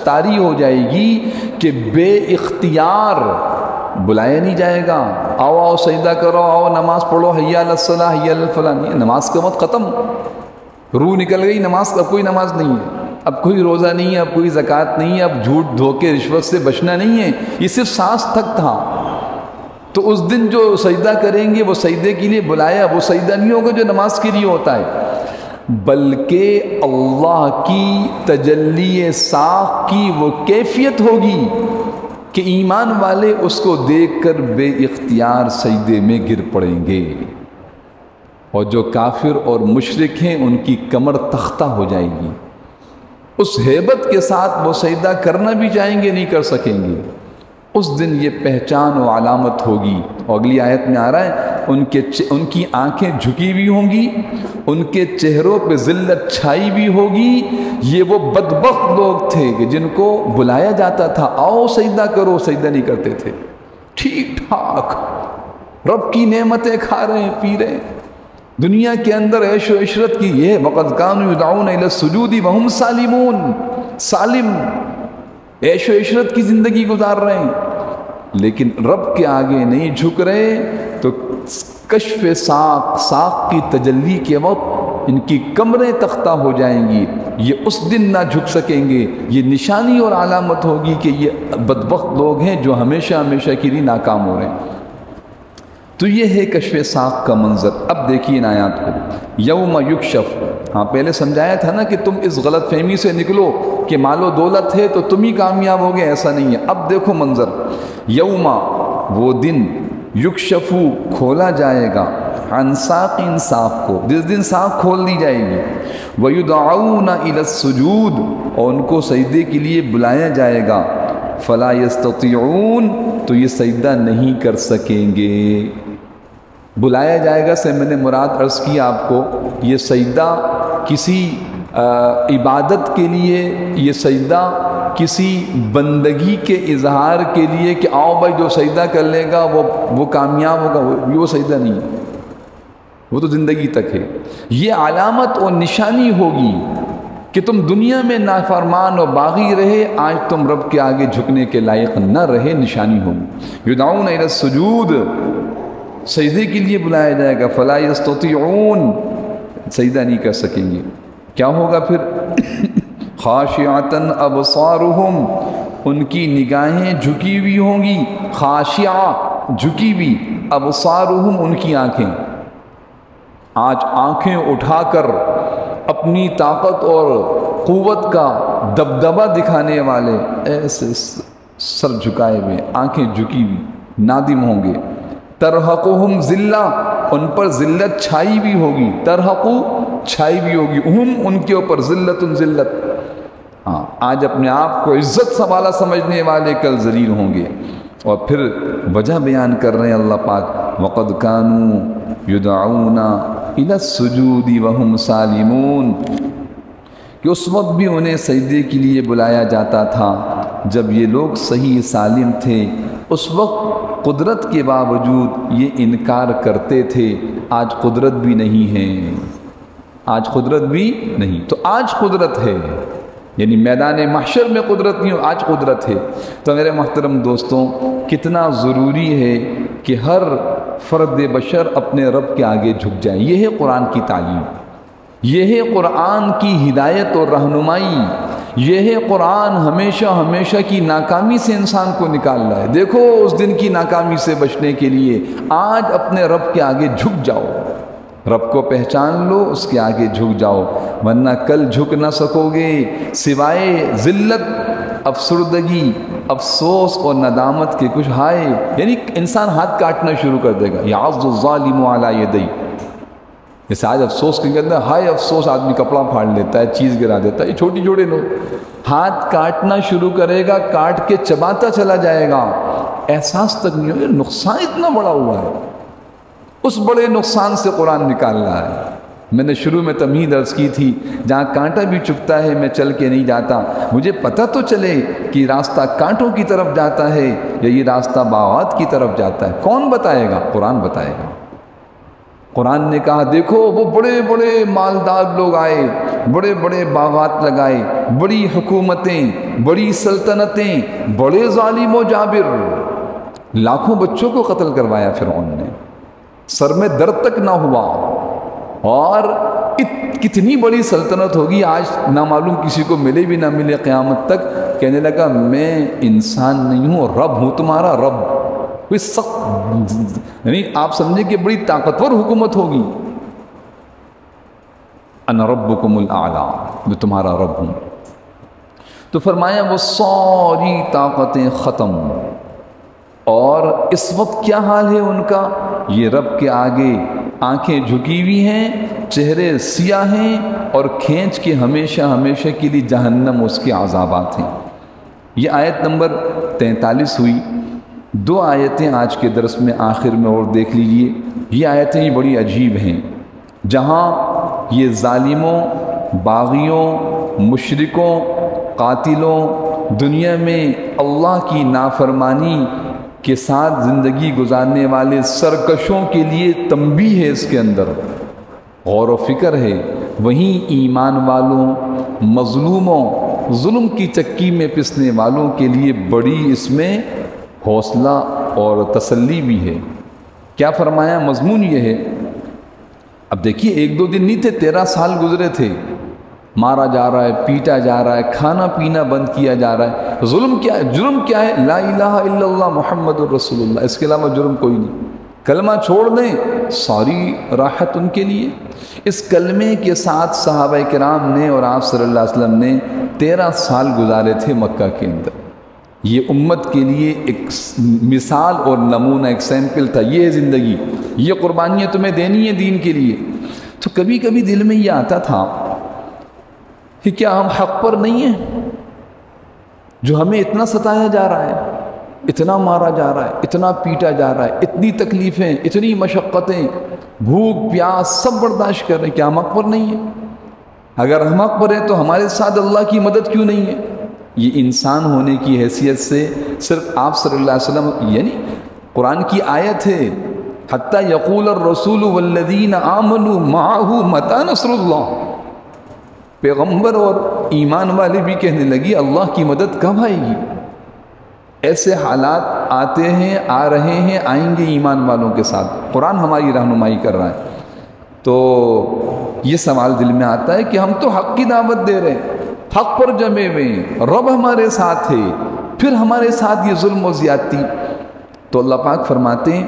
طاری ہو جائے گی کہ بے اختیار بلایا نہیں جائے گا، آؤ آؤ سجدہ کرو، آؤ نماز پڑھو، حی علی الصلاۃ، حی علی الفلاح، نہیں، نماز کا وقت ختم، روح نکل گئی، نماز اب کوئی نماز نہیں ہے، اب کوئی روزہ نہیں ہے، اب کوئی زکوٰۃ نہیں ہے، اب جھوٹ دھوکے رشوت سے بچنا نہیں ہے، یہ صرف سانس تک تھا۔ تو اس دن جو سجدہ کریں گے وہ سجدے کے لیے بلایا، وہ سجدہ نہیں ہوگا جو نماز کے لیے ہوتا ہے، بلکہ اللہ کی تجلی ساکھ کی وہ کیفیت ہوگی کہ ایمان والے اس کو دیکھ کر بے اختیار سجدے میں گر پڑیں گے، اور جو کافر اور مشرک ہیں ان کی کمر تختہ ہو جائے گی، اس ہیبت کے ساتھ وہ سجدہ کرنا بھی چاہیں گے نہیں کر سکیں گے۔ اس دن یہ پہچان و علامت ہوگی، اور اگلی آیت میں آ رہا ہے ان کی آنکھیں جھکی بھی ہوں گی، ان کے چہروں پہ ذلت چھائی بھی ہوگی۔ یہ وہ بدبخت لوگ تھے کہ جن کو بلایا جاتا تھا، آؤ سجدہ کرو، سجدہ نہیں کرتے تھے، ٹھیک ٹھاک رب کی نعمتیں کھا رہے ہیں، پی رہے ہیں، دنیا کے اندر عیش و عشرت کی یہ وَقَدْ كَانُوا يُدْعَوْنَ إِلَى السُّجُودِ وَهُمْ سَالِمُونَ، سالم عیش و عشرت کی زندگی گزار رہے ہیں، لیکن رب کے آگے نہیں جھک رہے، تو کشف ساکھ کی تجلی کے وقت ان کی کمریں تختہ ہو جائیں گی، یہ اس دن نہ جھک سکیں گے۔ یہ نشانی اور علامت ہوگی کہ یہ بدبخت لوگ ہیں جو ہمیشہ ہمیشہ کے لیے ناکام ہو رہے ہیں۔ تو یہ ہے کشف ساکھ کا منظر۔ اب دیکھیے ان آیات کو، یوم یکشف، ہاں پہلے سمجھایا تھا نا کہ تم اس غلط فہمی سے نکلو کہ مال و دولت ہے تو تم ہی کامیاب ہوگے، ایسا نہیں ہے۔ اب دیکھو منظر، یوم، وہ دن، یکشفو، کھولا جائے گا، عن ساق، ساق کو، جس دن ساق کھول دی جائے گی، وَيُدْعَوْنَ إِلَى السُّجُودِ، اور ان کو سجدے کے لیے بلایا جائے گا، فَلَا يَسْتَطِيعُونَ، تو یہ سجدہ نہیں کر سکیں گے۔ بلایا جائے گا سے میں نے مراد عرض کیا آپ کو، یہ سجدہ کسی عبادت کے لیے، یہ سجدہ کسی بندگی کے اظہار کے لیے کہ آؤ بھائی جو سجدہ کر لے گا وہ کامیاب ہوگا، وہ سجدہ نہیں ہے، وہ تو زندگی تک ہے۔ یہ علامت اور نشانی ہوگی کہ تم دنیا میں نافرمان اور باغی رہے، آج تم رب کے آگے جھکنے کے لائق نہ رہے، نشانی ہوگی۔ یدعون الی السجود، سجدے کے لیے بلایا جائے گا، فلا یستطیعون، سجدہ نہیں کر سکیں گے۔ کیا ہوگا پھر؟ خاشعۃ ابصارہم، ان کی نگاہیں جھکی ہوئی ہوں گی، خاشعہ، جھکی ہوئی، ابصارہم، ان کی آنکھیں۔ آج آنکھیں اٹھا کر اپنی طاقت اور قوت کا دبدبہ دکھانے والے ایسے سر جھکائے ہوئے، آنکھیں جھکی ہوئی، نادم ہوں گے۔ ترحقہم ذلہ، ان پر ذلت چھائی بھی ہوگی، ترحقو، چھائی بھی ہوگی، ہم، ان کے اوپر، ذلت، ذلت۔ ہاں، آج اپنے آپ کو عزت والا سمجھنے والے کل ذلیل ہوں گے۔ اور پھر وجہ بیان کر رہے ہیں اللہ پاک، وَقَدْ كَانُوا يُدْعَوْنَ إِلَى السُّجُودِ وَهُمْ سَالِمُونَ، کہ اس وقت بھی انہیں سجدے کے لیے بلایا جاتا تھا جب یہ لوگ صحیح سالم تھے، اس وقت قدرت کے باوجود یہ انکار کرتے تھے، آج قدرت بھی نہیں ہے، آج قدرت بھی نہیں، تو آج قدرت ہے، یعنی میدان محشر میں قدرت نہیں ہو، آج قدرت ہے۔ تو میرے محترم دوستوں، کتنا ضروری ہے کہ ہر فرد بشر اپنے رب کے آگے جھک جائے۔ یہ ہے قرآن کی تعلیم، یہ ہے قرآن کی ہدایت اور رہنمائی، یہ ہے قرآن ہمیشہ ہمیشہ کی ناکامی سے انسان کو نکال رہا ہے۔ دیکھو اس دن کی ناکامی سے بچنے کے لیے آج اپنے رب کے آگے جھک جاؤ، رب کو پہچان لو، اس کے آگے جھک جاؤ، ورنہ کل جھک نہ سکو گے سوائے ذلت، افسردگی، افسوس اور ندامت کے کچھ ہائے، یعنی انسان ہاتھ کاٹنا شروع کر دے گا۔ یعض الظالم علی یدی، جیسے آج افسوس کے اندر ہائے افسوس، آدمی کپڑا پھاڑ لیتا ہے، چیز گرا دیتا ہے، یہ چھوٹی چھوٹے لوگ، ہاتھ کاٹنا شروع کرے گا، کاٹ کے چباتا چلا جائے گا، احساس تک نہیں ہوگا نقصان اتنا بڑا ہوا ہے۔ اس بڑے نقصان سے قرآن نکال رہا ہے۔ میں نے شروع میں تمہید عرض کی تھی، جہاں کانٹا بھی چبھتا ہے میں چل کے نہیں جاتا، مجھے پتہ تو چلے کہ راستہ کانٹوں کی طرف جاتا ہے یا یہ راستہ باغات کی طرف جاتا ہے، کون بتائے گا؟ قرآن بتائے گا۔ قرآن نے کہا دیکھو وہ بڑے بڑے مالدار لوگ آئے، بڑے بڑے باغات لگائے، بڑی حکومتیں، بڑی سلطنتیں، بڑے ظالم و جابر، لاکھوں بچوں کو قتل کروایا فرعون نے، سر میں درد تک نہ ہوا، اور کتنی بڑی سلطنت ہوگی آج نامعلوم کسی کو ملے بھی نہ ملے قیامت تک، کہنے لگا میں انسان نہیں ہوں، رب ہوں تمہارا رب۔ کوئی سخت، یعنی آپ سمجھیں کہ بڑی طاقتور حکومت ہوگی، انا ربکم الاعلی، میں تمہارا رب ہوں۔ تو فرمایا وہ ساری طاقتیں ختم، اور اس وقت کیا حال ہے ان کا؟ یہ رب کے آگے آنکھیں جھکی ہوئی ہیں، چہرے سیاہ ہیں، اور کھینچ کے ہمیشہ ہمیشہ کے لیے جہنم اس کے عذابات ہیں۔ یہ آیت نمبر 43 ہوئی۔ دو آیتیں آج کے درس میں آخر میں اور دیکھ لیجئے، یہ آیتیں ہی بڑی عجیب ہیں، جہاں یہ ظالموں، باغیوں، مشرکوں، قاتلوں، دنیا میں اللہ کی نافرمانی کے ساتھ زندگی گزارنے والے سرکشوں کے لیے تنبیہ ہے، اس کے اندر غور و فکر ہے۔ وہیں ایمان والوں، مظلوموں، ظلم کی چکی میں پسنے والوں کے لیے بڑی اس میں حوصلہ اور تسلی بھی ہے۔ کیا فرمایا؟ مضمون یہ ہے، اب دیکھیے ایک دو دن نہیں تھے، 13 سال گزرے تھے، مارا جا رہا ہے، پیٹا جا رہا ہے، کھانا پینا بند کیا جا رہا ہے۔ ظلم کیا ہے؟ جرم کیا ہے؟ لا الہ الا اللہ محمد الرسول اللہ، اس کے علاوہ جرم کوئی نہیں۔ کلمہ چھوڑ دیں، ساری راحت ان کے لیے۔ اس کلمے کے ساتھ صحابہ کرام نے اور آپ صلی اللہ علیہ وسلم نے 13 سال گزارے تھے مکہ کے اندر۔ یہ امت کے لیے ایک مثال اور نمونہ، ایک سیمپل تھا، یہ زندگی، یہ قربانیاں تمہیں دینی ہے دین کے لیے۔ تو کبھی کبھی دل میں یہ آتا تھا کہ کیا ہم حق پر نہیں ہیں؟ جو ہمیں اتنا ستایا جا رہا ہے، اتنا مارا جا رہا ہے، اتنا پیٹا جا رہا ہے، اتنی تکلیفیں، اتنی مشقتیں، بھوک پیاس سب برداشت کر رہے ہیں، کیا ہم حق پر نہیں ہیں؟ اگر ہم حق پر ہیں تو ہمارے ساتھ اللہ کی مدد کیوں نہیں ہے؟ یہ انسان ہونے کی حیثیت سے صرف آپ صلی اللہ علیہ وسلم، یعنی قرآن کی آیت ہے، حتیٰ یقول الرسول والذین آمنوا معہ متی نصر اللہ، پیغمبر اور ایمان والے بھی کہنے لگی اللہ کی مدد کب آئے گی؟ ایسے حالات آتے ہیں، آ رہے ہیں، آئیں گے ایمان والوں کے ساتھ، قرآن ہماری رہنمائی کر رہا ہے۔ تو یہ سوال دل میں آتا ہے کہ ہم تو حق کی دعوت دے رہے ہیں، حق پر جمے ہوئے ہیں، رب ہمارے ساتھ ہے، پھر ہمارے ساتھ یہ ظلم و زیادتی۔ تو اللہ پاک فرماتے ہیں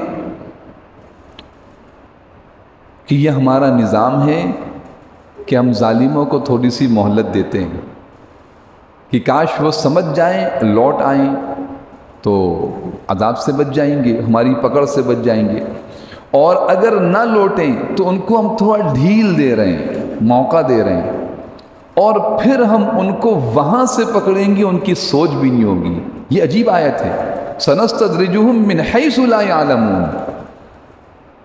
کہ یہ ہمارا نظام ہے کہ ہم ظالموں کو تھوڑی سی مہلت دیتے ہیں کہ کاش وہ سمجھ جائیں، لوٹ آئیں تو عذاب سے بچ جائیں گے، ہماری پکڑ سے بچ جائیں گے، اور اگر نہ لوٹیں تو ان کو ہم تھوڑا ڈھیل دے رہے ہیں، موقع دے رہے ہیں، اور پھر ہم ان کو وہاں سے پکڑیں گے، ان کی سوچ بھی نہیں ہوگی۔ یہ عجیب آیت ہے، سنستدرجہم من حیث لا یعلمون،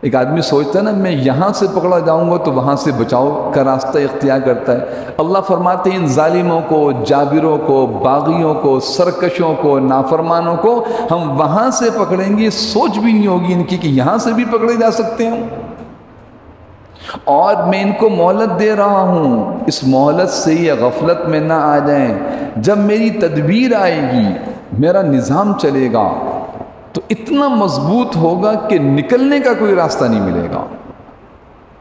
ایک آدمی سوچتا ہے نا میں یہاں سے پکڑا جاؤں گا تو وہاں سے بچاؤ کا راستہ اختیار کرتا ہے۔ اللہ فرماتے ہیں ان ظالموں کو، جابروں کو، باغیوں کو، سرکشوں کو، نافرمانوں کو ہم وہاں سے پکڑیں گے، سوچ بھی نہیں ہوگی ان کی کہ یہاں سے بھی پکڑے جا سکتے ہیں۔ اور میں ان کو مہلت دے رہا ہوں، اس مہلت سے یہ غفلت میں نہ آ جائیں۔ جب میری تدبیر آئے گی، میرا نظام چلے گا تو اتنا مضبوط ہوگا کہ نکلنے کا کوئی راستہ نہیں ملے گا۔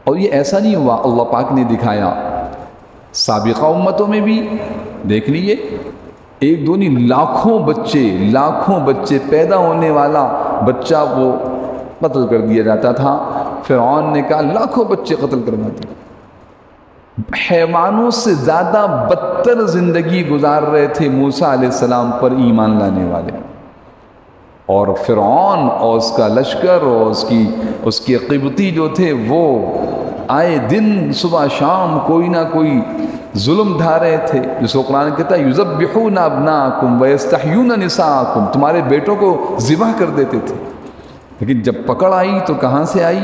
اور یہ ایسا نہیں ہوا، اللہ پاک نے دکھایا سابقہ امتوں میں بھی دیکھ لیجئے، ایک دو نہیں لاکھوں بچے پیدا ہونے والا بچہ وہ قتل کر دیا جاتا تھا۔ فرعون نے کہا لاکھوں بچے قتل کروا دیے۔ حیوانوں سے زیادہ بدتر زندگی گزار رہے تھے موسیٰ علیہ السلام پر ایمان لانے والے، اور فرعون اور اس کا لشکر اور اس کے قبطی جو تھے وہ آئے دن صبح شام کوئی نہ کوئی ظلم ڈھا رہے تھے، جس کو قرآن کہتا ہے یذبحون ابناءکم ویستحیون نساءکم، تمہارے بیٹوں کو ذبح کر دیتے تھے۔ لیکن جب پکڑ آئی تو کہاں سے آئی؟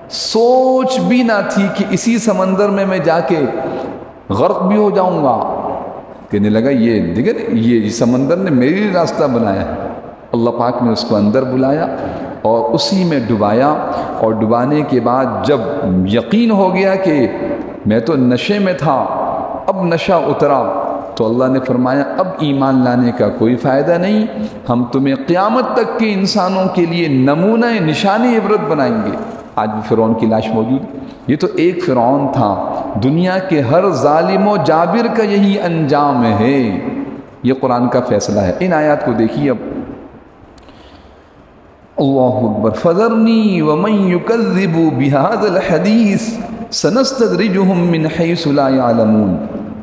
سوچ بھی نہ تھی کہ اسی سمندر میں جا کے غرق بھی ہو جاؤں گا۔ کہنے لگا یہ دیکھیں یہ سمندر نے میری راستہ بنایا ہے۔ اللہ پاک نے اس کو اندر بلایا اور اسی میں ڈبایا، اور ڈبانے کے بعد جب یقین ہو گیا کہ میں تو نشے میں تھا، اب نشہ اترا، تو اللہ نے فرمایا اب ایمان لانے کا کوئی فائدہ نہیں، ہم تمہیں قیامت تک کے انسانوں کے لیے نمونہ نشان عبرت بنائیں گے۔ آج بھی فرعون کی لاش موجود۔ یہ تو ایک فرعون تھا، دنیا کے ہر ظالم و جابر کا یہی انجام ہے۔ یہ قرآن کا فیصلہ ہے۔ ان آیات کو دیکھیے اب، اللہ اکبر، فذرنی ومن یکذب بہذا الحدیث سنستدرجہم من حیث لا یعلمون۔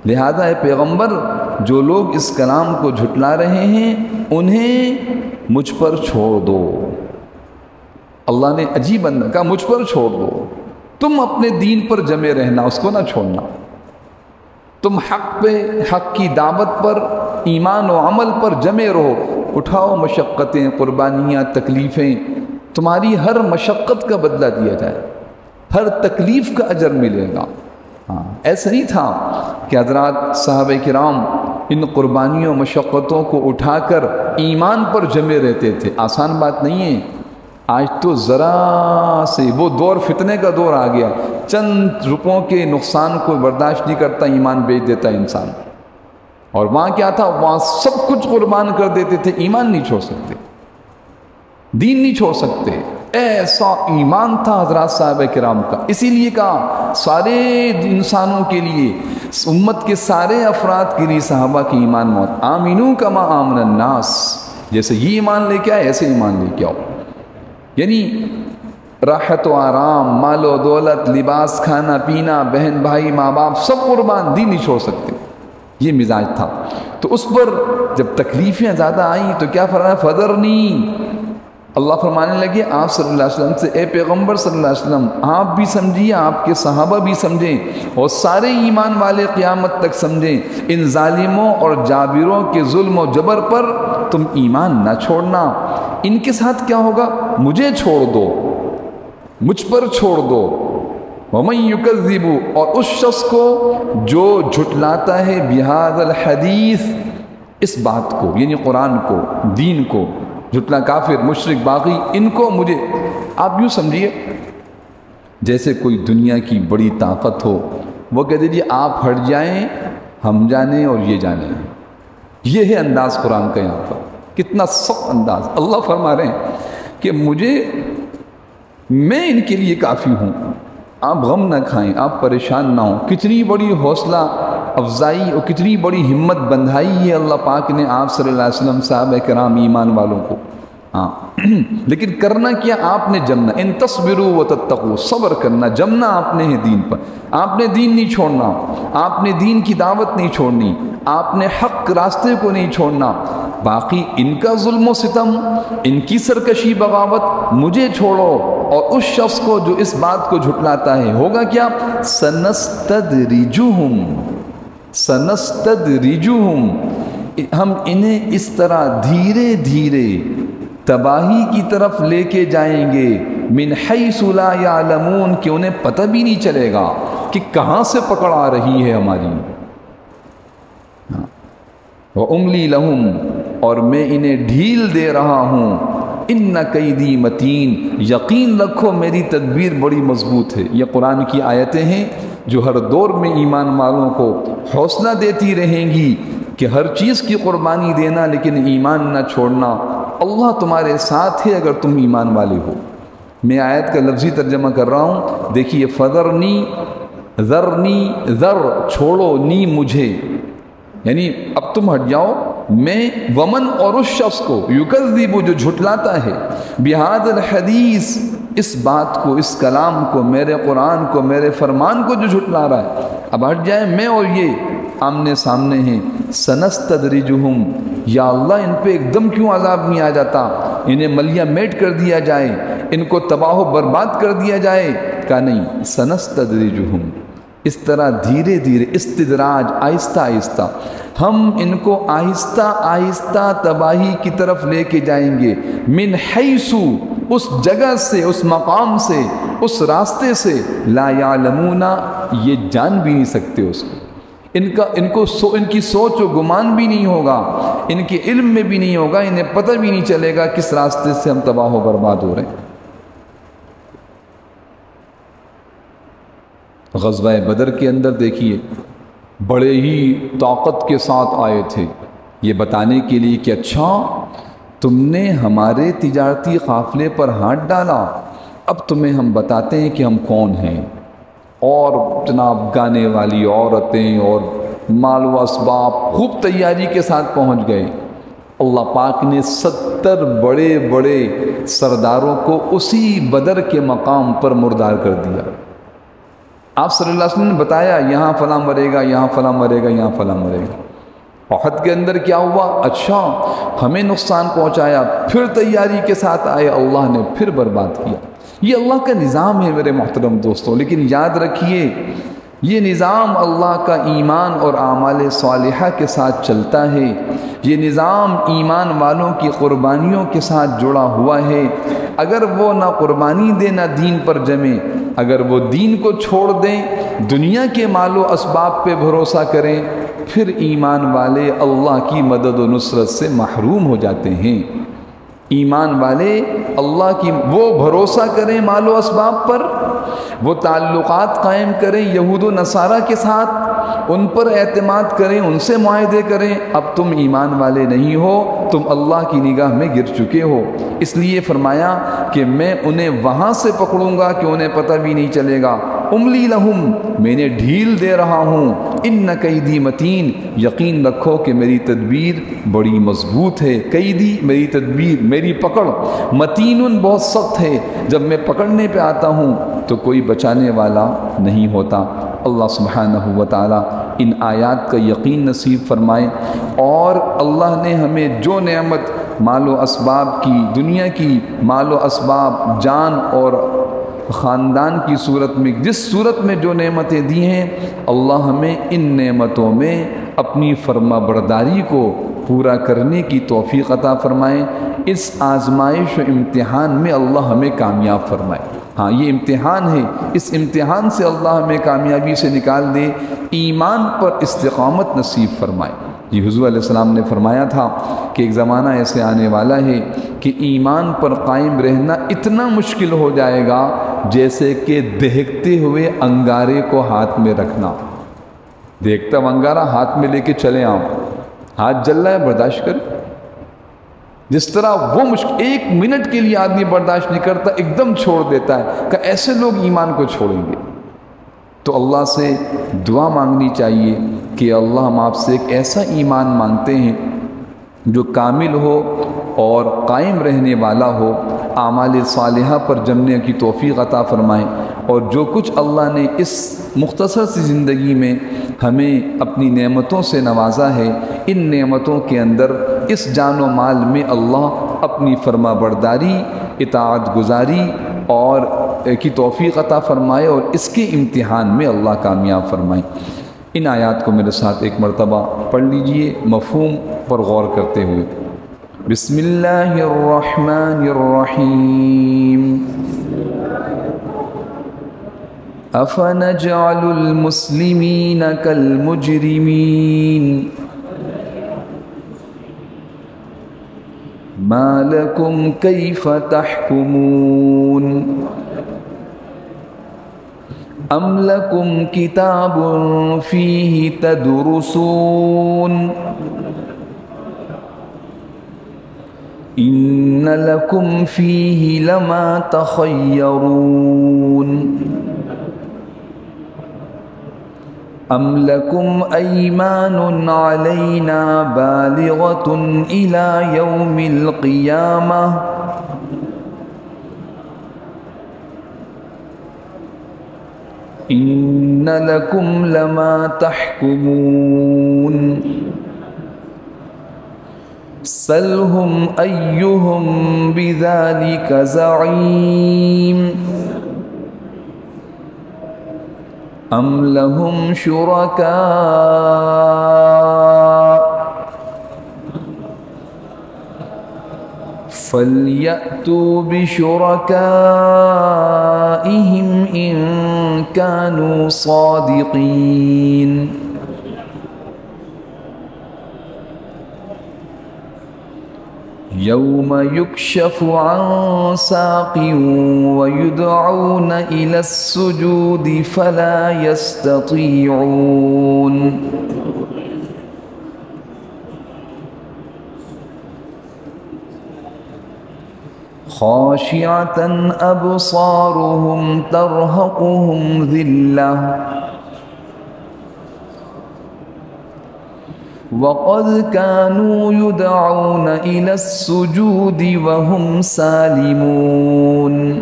لہذا اے پیغمبر، جو لوگ اس کلام کو جھٹلا رہے ہیں انہیں مجھ پر چھوڑ دو۔ اللہ نے عجیب انداز کہا مجھ پر چھوڑ دو، تم اپنے دین پر جمے رہنا، اس کو نہ چھوڑنا، تم حق پہ، حق کی دعوت پر، ایمان و عمل پر جمے رہو، اٹھاؤ مشقتیں، قربانیاں، تکلیفیں، تمہاری ہر مشقت کا بدلہ دیا جائے، ہر تکلیف کا اجر ملے گا۔ ایسا نہیں تھا کہ حضرات صحابہ کرام ان قربانیوں مشقتوں کو اٹھا کر ایمان پر جمے رہتے تھے، آسان بات نہیں ہے۔ آج تو ذرا سے وہ دور فتنے کا دور آ گیا، چند روپوں کے نقصان کو برداشت نہیں کرتا، ایمان بیچ دیتا انسان۔ اور وہاں کیا تھا؟ وہاں سب کچھ قربان کر دیتے تھے، ایمان نہیں چھوڑ سکتے، دین نہیں چھوڑ سکتے۔ ایسا ایمان تھا حضرات صحابہ کرام کا، اسی لیے کہا سارے انسانوں کے لیے، امت کے سارے افراد کے لیے صحابہ کی ایمان موت۔ آمینو کما آمن الناس، جیسے یہ ایمان لے کے آئے ایسے ایمان لے کے آؤ۔ یعنی راحت و آرام، مال و دولت، لباس، کھانا پینا، بہن بھائی، ماں باپ، سب قربان، دین نہیں چھوڑ سکتے، یہ مزاج تھا۔ تو اس پر جب تکلیفیں زیادہ آئیں تو کیا فرمایا؟ فذرنی، اللہ فرمانے لگے آپ صلی اللہ علیہ وسلم سے، اے پیغمبر صلی اللہ علیہ وسلم آپ بھی سمجھیے، آپ کے صحابہ بھی سمجھیں، اور سارے ایمان والے قیامت تک سمجھیں، ان ظالموں اور جابروں کے ظلم و جبر پر تم ایمان نہ چھوڑنا۔ ان کے ساتھ کیا ہوگا؟ مجھے چھوڑ دو، مجھ پر چھوڑ دو۔ وَمَن يُكَذِّبُ، اور اس شخص کو جو جھٹلاتا ہے بِهَذَا الْحَدِيثِ، اس بات کو، یعنی قرآن کو، دین کو، جھٹلا کافر، مشرک، باغی، ان کو مجھے، آپ یوں سمجھیے جیسے کوئی دنیا کی بڑی طاقت ہو، وہ کہہ دیجیے آپ ہٹ جائیں، ہم جانیں اور یہ جانیں۔ یہ ہے انداز قرآن کا یہاں پر، کتنا سخت انداز۔ اللہ فرما رہے ہیں کہ میں ان کے لیے کافی ہوں، آپ غم نہ کھائیں، آپ پریشان نہ ہوں۔ کتنی بڑی حوصلہ افزائی اور کتنی بڑی ہمت بندھائی ہے اللہ پاک نے آپ صلی اللہ علیہ وسلم صحابہ کرام ایمان والوں کو۔ لیکن کرنا کیا؟ آپ نے جمنا، ان تصبروا وتتقوا، صبر کرنا، جمنا آپ نے ہے دین پر، آپ نے دین نہیں چھوڑنا، آپ نے دین کی دعوت نہیں چھوڑنی، آپ نے حق راستے کو نہیں چھوڑنا۔ باقی ان کا ظلم و ستم، ان کی سرکشی بغاوت مجھے چھوڑو، اور اس شخص کو جو اس بات کو جھٹلاتا ہے ہوگا کیا؟ سنستدرجہم، ہم انہیں اس طرح دھیرے دھیرے تباہی کی طرف لے کے جائیں گے، من حیث لا یعلمون کہ انہیں پتہ بھی نہیں چلے گا کہ کہاں سے پکڑ آ رہی ہے ہماری. وَأُمْلِي لَهُمْ اور میں انہیں ڈھیل دے رہا ہوں. اِنَّ قَيْدِي مَتِين یقین رکھو میری تدبیر بڑی مضبوط ہے. یہ قرآن کی آیتیں ہیں جو ہر دور میں ایمان والوں کو حوصلہ دیتی رہیں گی کہ ہر چیز کی قربانی دینا لیکن ایمان نہ چھوڑنا. اللہ تمہارے ساتھ ہے اگر تم ایمان والے ہو. میں آیت کا لفظی ترجمہ کر رہا ہوں. دیکھیے فذرنی ذرنی ذر چھوڑو نی مجھے یعنی اب تم ہٹ جاؤ. میں ومن اور اس شخص کو یکذب جو جھٹلاتا ہے بہذا الحدیث اس بات کو اس کلام کو میرے قرآن کو میرے فرمان کو جو جھٹلا رہا ہے اب ہٹ جائے. میں اور یہ آمنے سامنے ہیں. سنستدرجہم یا اللہ ان پہ ایک دم کیوں عذاب نہیں آ جاتا. انہیں ملیہ میٹ کر دیا جائے ان کو تباہ و برباد کر دیا جائے. کہا نہیں سنستدرجہم اس طرح دھیرے دھیرے استدراج آہستہ آہستہ ہم ان کو آہستہ آہستہ تباہی کی طرف لے کے جائیں گے. من حیث اس جگہ سے اس مقام سے اس راستے سے لا یعلمون یہ جان بھی نہیں سکتے اس کو. ان کی سوچ و گمان بھی نہیں ہوگا ان کے علم میں بھی نہیں ہوگا. انہیں پتہ بھی نہیں چلے گا کس راستے سے ہم تباہ و برباد ہو رہے ہیں. غزوہ بدر کے اندر دیکھیے بڑے ہی طاقت کے ساتھ آئے تھے یہ بتانے کے لیے کہ اچھا تم نے ہمارے تجارتی قافلے پر ہاتھ ڈالا اب تمہیں ہم بتاتے ہیں کہ ہم کون ہیں. اور جناب گانے والی عورتیں اور مال و اسباب خوب تیاری کے ساتھ پہنچ گئے. اللہ پاک نے 70 بڑے بڑے سرداروں کو اسی بدر کے مقام پر مردار کر دیا. آپ صلی اللہ علیہ وسلم نے بتایا یہاں فلاں مرے گا یہاں فلاں مرے گا یہاں فلاں مرے گا. احد کے اندر کیا ہوا اچھا ہمیں نقصان پہنچایا پھر تیاری کے ساتھ آئے اللہ نے پھر برباد کیا. یہ اللہ کا نظام ہے میرے محترم دوستوں. لیکن یاد رکھیے یہ نظام اللہ کا ایمان اور اعمال صالحہ کے ساتھ چلتا ہے. یہ نظام ایمان والوں کی قربانیوں کے ساتھ جڑا ہوا ہے. اگر وہ نہ قربانی دیں نہ دین پر جمیں اگر وہ دین کو چھوڑ دیں دنیا کے مال و اسباب پہ بھروسہ کریں پھر ایمان والے اللہ کی مدد و نصرت سے محروم ہو جاتے ہیں. ایمان والے اللہ کی وہ بھروسہ کریں مال و اسباب پر وہ تعلقات قائم کریں یہود و نصارہ کے ساتھ ان پر اعتماد کریں ان سے معاہدے کریں. اب تم ایمان والے نہیں ہو تم اللہ کی نگاہ میں گر چکے ہو. اس لیے فرمایا کہ میں انہیں وہاں سے پکڑوں گا کہ انہیں پتہ بھی نہیں چلے گا. املی لہم میں نے ڈھیل دے رہا ہوں. ان قیدی متین یقین رکھو کہ میری تدبیر بڑی مضبوط ہے. قیدی میری تدبیر میری پکڑ متین بہت سخت ہے. جب میں پکڑنے پہ آتا ہوں تو کوئی بچانے والا نہیں ہوتا. اللہ سبحانہ و تعالی ان آیات کا یقین نصیب فرمائے اور اللہ نے ہمیں جو نعمت مال و اسباب کی دنیا کی مال و اسباب جان اور خاندان کی صورت میں جس صورت میں جو نعمتیں دی ہیں اللہ ہمیں ان نعمتوں میں اپنی فرما برداری کو پورا کرنے کی توفیق عطا فرمائے. اس آزمائش و امتحان میں اللہ ہمیں کامیاب فرمائے. ہاں یہ امتحان ہے اس امتحان سے اللہ ہمیں کامیابی سے نکال دے ایمان پر استقامت نصیب فرمائے. یہ حضور علیہ السلام نے فرمایا تھا کہ ایک زمانہ ایسے آنے والا ہے کہ ایمان پر قائم رہنا اتنا مشکل ہو جائے گا جیسے کہ دہکتے ہوئے انگارے کو ہاتھ میں رکھنا. دیکھتا انگارہ ہاتھ میں لے کے چلے آؤ ہاتھ جل رہا ہے برداشت کر. جس طرح وہ مشکل 1 منٹ کے لیے آدمی برداشت نہیں کرتا ایک دم چھوڑ دیتا ہے کہ ایسے لوگ ایمان کو چھوڑیں گے. تو اللہ سے دعا مانگنی چاہیے کہ اللہ ہم آپ سے ایک ایسا ایمان مانگتے ہیں جو کامل ہو اور قائم رہنے والا ہو اعمال صالحہ پر جمنے کی توفیق عطا فرمائیں. اور جو کچھ اللہ نے اس مختصر سی زندگی میں ہمیں اپنی نعمتوں سے نوازا ہے ان نعمتوں کے اندر اس جان و مال میں اللہ اپنی فرما برداری اطاعت گزاری اور کی توفیق عطا فرمائے اور اس کے امتحان میں اللہ کامیاب فرمائے. ان آیات کو میرے ساتھ ایک مرتبہ پڑھ لیجئے مفہوم پر غور کرتے ہوئے. بسم اللہ الرحمن الرحیم أفنجعل المسلمين كالمجرمين ما لكم كيف تحكمون أم لكم كتاب فيه تدرسون إن لكم فيه لما تخيرون أم لكم أيمان علينا بالغة إلى يوم القيامة إن لكم لما تحكمون سلهم أيهم بذلك زعيم أم لهم شركاء فليأتوا بشركائهم إن كانوا صادقين يوم يكشف عن ساق ويدعون إلى السجود فلا يستطيعون خاشعة أبصارهم ترهقهم ذلة وقد كانوا يدعون إلى السجود وهم سالمون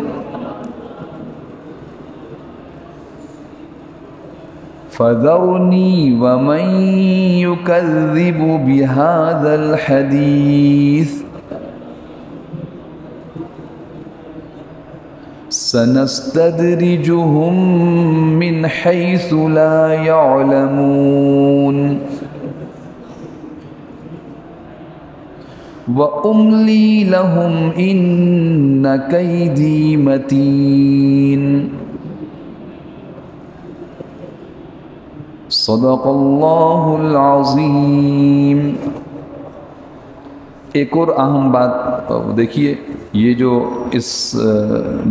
فذرني ومن يكذب بهذا الحديث سنستدرجهم من حيث لا يعلمون وأملي لهم إن كيدي متين صدق اللہ العظیم۔ ایک اور اہم بات دیکھیے، یہ جو اس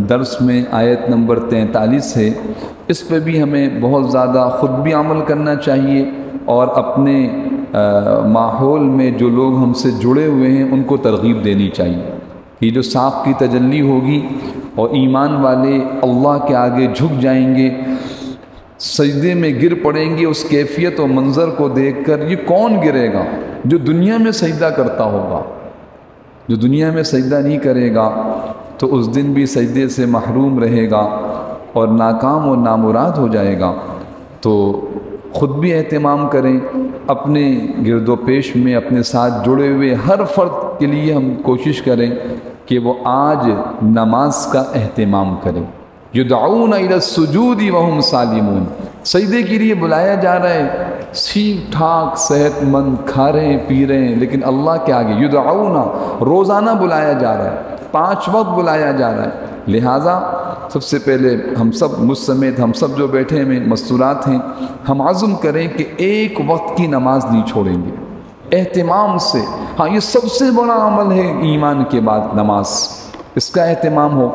درس میں آیت نمبر 43 ہے، اس پہ بھی ہمیں بہت زیادہ خود بھی عمل کرنا چاہیے اور اپنے ماحول میں جو لوگ ہم سے جڑے ہوئے ہیں ان کو ترغیب دینی چاہیے۔ یہ جو ساق کی تجلی ہوگی اور ایمان والے اللہ کے آگے جھک جائیں گے، سجدے میں گر پڑیں گے، اس کیفیت و منظر کو دیکھ کر یہ کون گرے گا جو دنیا میں سجدہ کرتا ہوگا؟ جو دنیا میں سجدہ نہیں کرے گا تو اس دن بھی سجدے سے محروم رہے گا اور ناکام اور نامراد ہو جائے گا۔ تو خود بھی اہتمام کریں، اپنے گرد و پیش میں اپنے ساتھ جڑے ہوئے ہر فرد کے لیے ہم کوشش کریں کہ وہ آج نماز کا اہتمام کریں۔ یدعون الی السجود وہم سالمون، سجدے کے لیے بلایا جا رہا ہے، ٹھیک ٹھاک صحت مند کھا رہے ہیں پی رہے ہیں، لیکن اللہ کے آگے یدعون، روزانہ بلایا جا رہا ہے، 5 وقت بلایا جا رہا ہے۔ لہٰذا سب سے پہلے ہم سب مجھ سمیت ہم سب جو بیٹھے ہیں مستورات ہیں، ہم عزم کریں کہ ایک وقت کی نماز نہیں چھوڑیں گے، اہتمام سے۔ ہاں، یہ سب سے بڑا عمل ہے ایمان کے بعد نماز، اس کا اہتمام ہو۔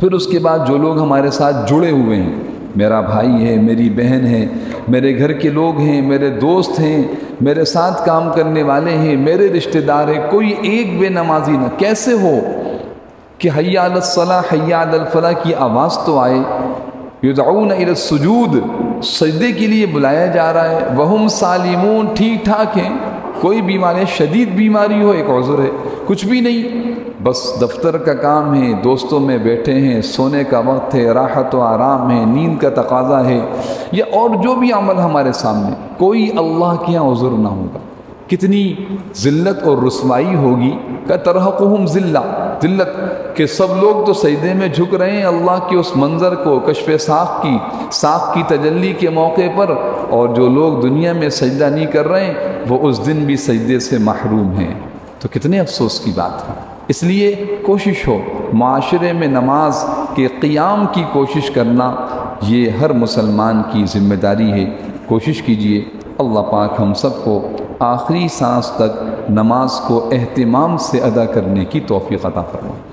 پھر اس کے بعد جو لوگ ہمارے ساتھ جڑے ہوئے ہیں، میرا بھائی ہے، میری بہن ہے، میرے گھر کے لوگ ہیں، میرے دوست ہیں، میرے ساتھ کام کرنے والے ہیں، میرے رشتہ دار ہیں، کوئی ایک بے نمازی نہ کیسے ہو کہ حی علی الصلاح حی علی الفلاح کی آواز تو آئے۔ یدعون الی السجود، سجدے کے لیے بلایا جا رہا ہے، وہم سالمون، ٹھیک ٹھاک ہیں، کوئی بیماری شدید بیماری ہو ایک عذر ہے، کچھ بھی نہیں، بس دفتر کا کام ہے، دوستوں میں بیٹھے ہیں، سونے کا وقت ہے، راحت و آرام ہے، نیند کا تقاضا ہے، یا اور جو بھی عمل ہمارے سامنے، کوئی اللہ کے یہاں عذر نہ ہوگا۔ کتنی ذلت اور رسوائی ہوگی کہ ترہقہم ذلہ، ذلت کہ سب لوگ تو سجدے میں جھک رہے ہیں اللہ کے اس منظر کو، کشف ساق کی تجلی کے موقع پر، اور جو لوگ دنیا میں سجدہ نہیں کر رہے ہیں وہ اس دن بھی سجدے سے محروم ہیں۔ تو کتنے افسوس کی بات ہے۔ اس لیے کوشش ہو معاشرے میں نماز کے قیام کی کوشش کرنا، یہ ہر مسلمان کی ذمہ داری ہے۔ کوشش کیجئے اللہ پاک ہم سب کو آخری سانس تک نماز کو اہتمام سے ادا کرنے کی توفیق عطا فرمائے۔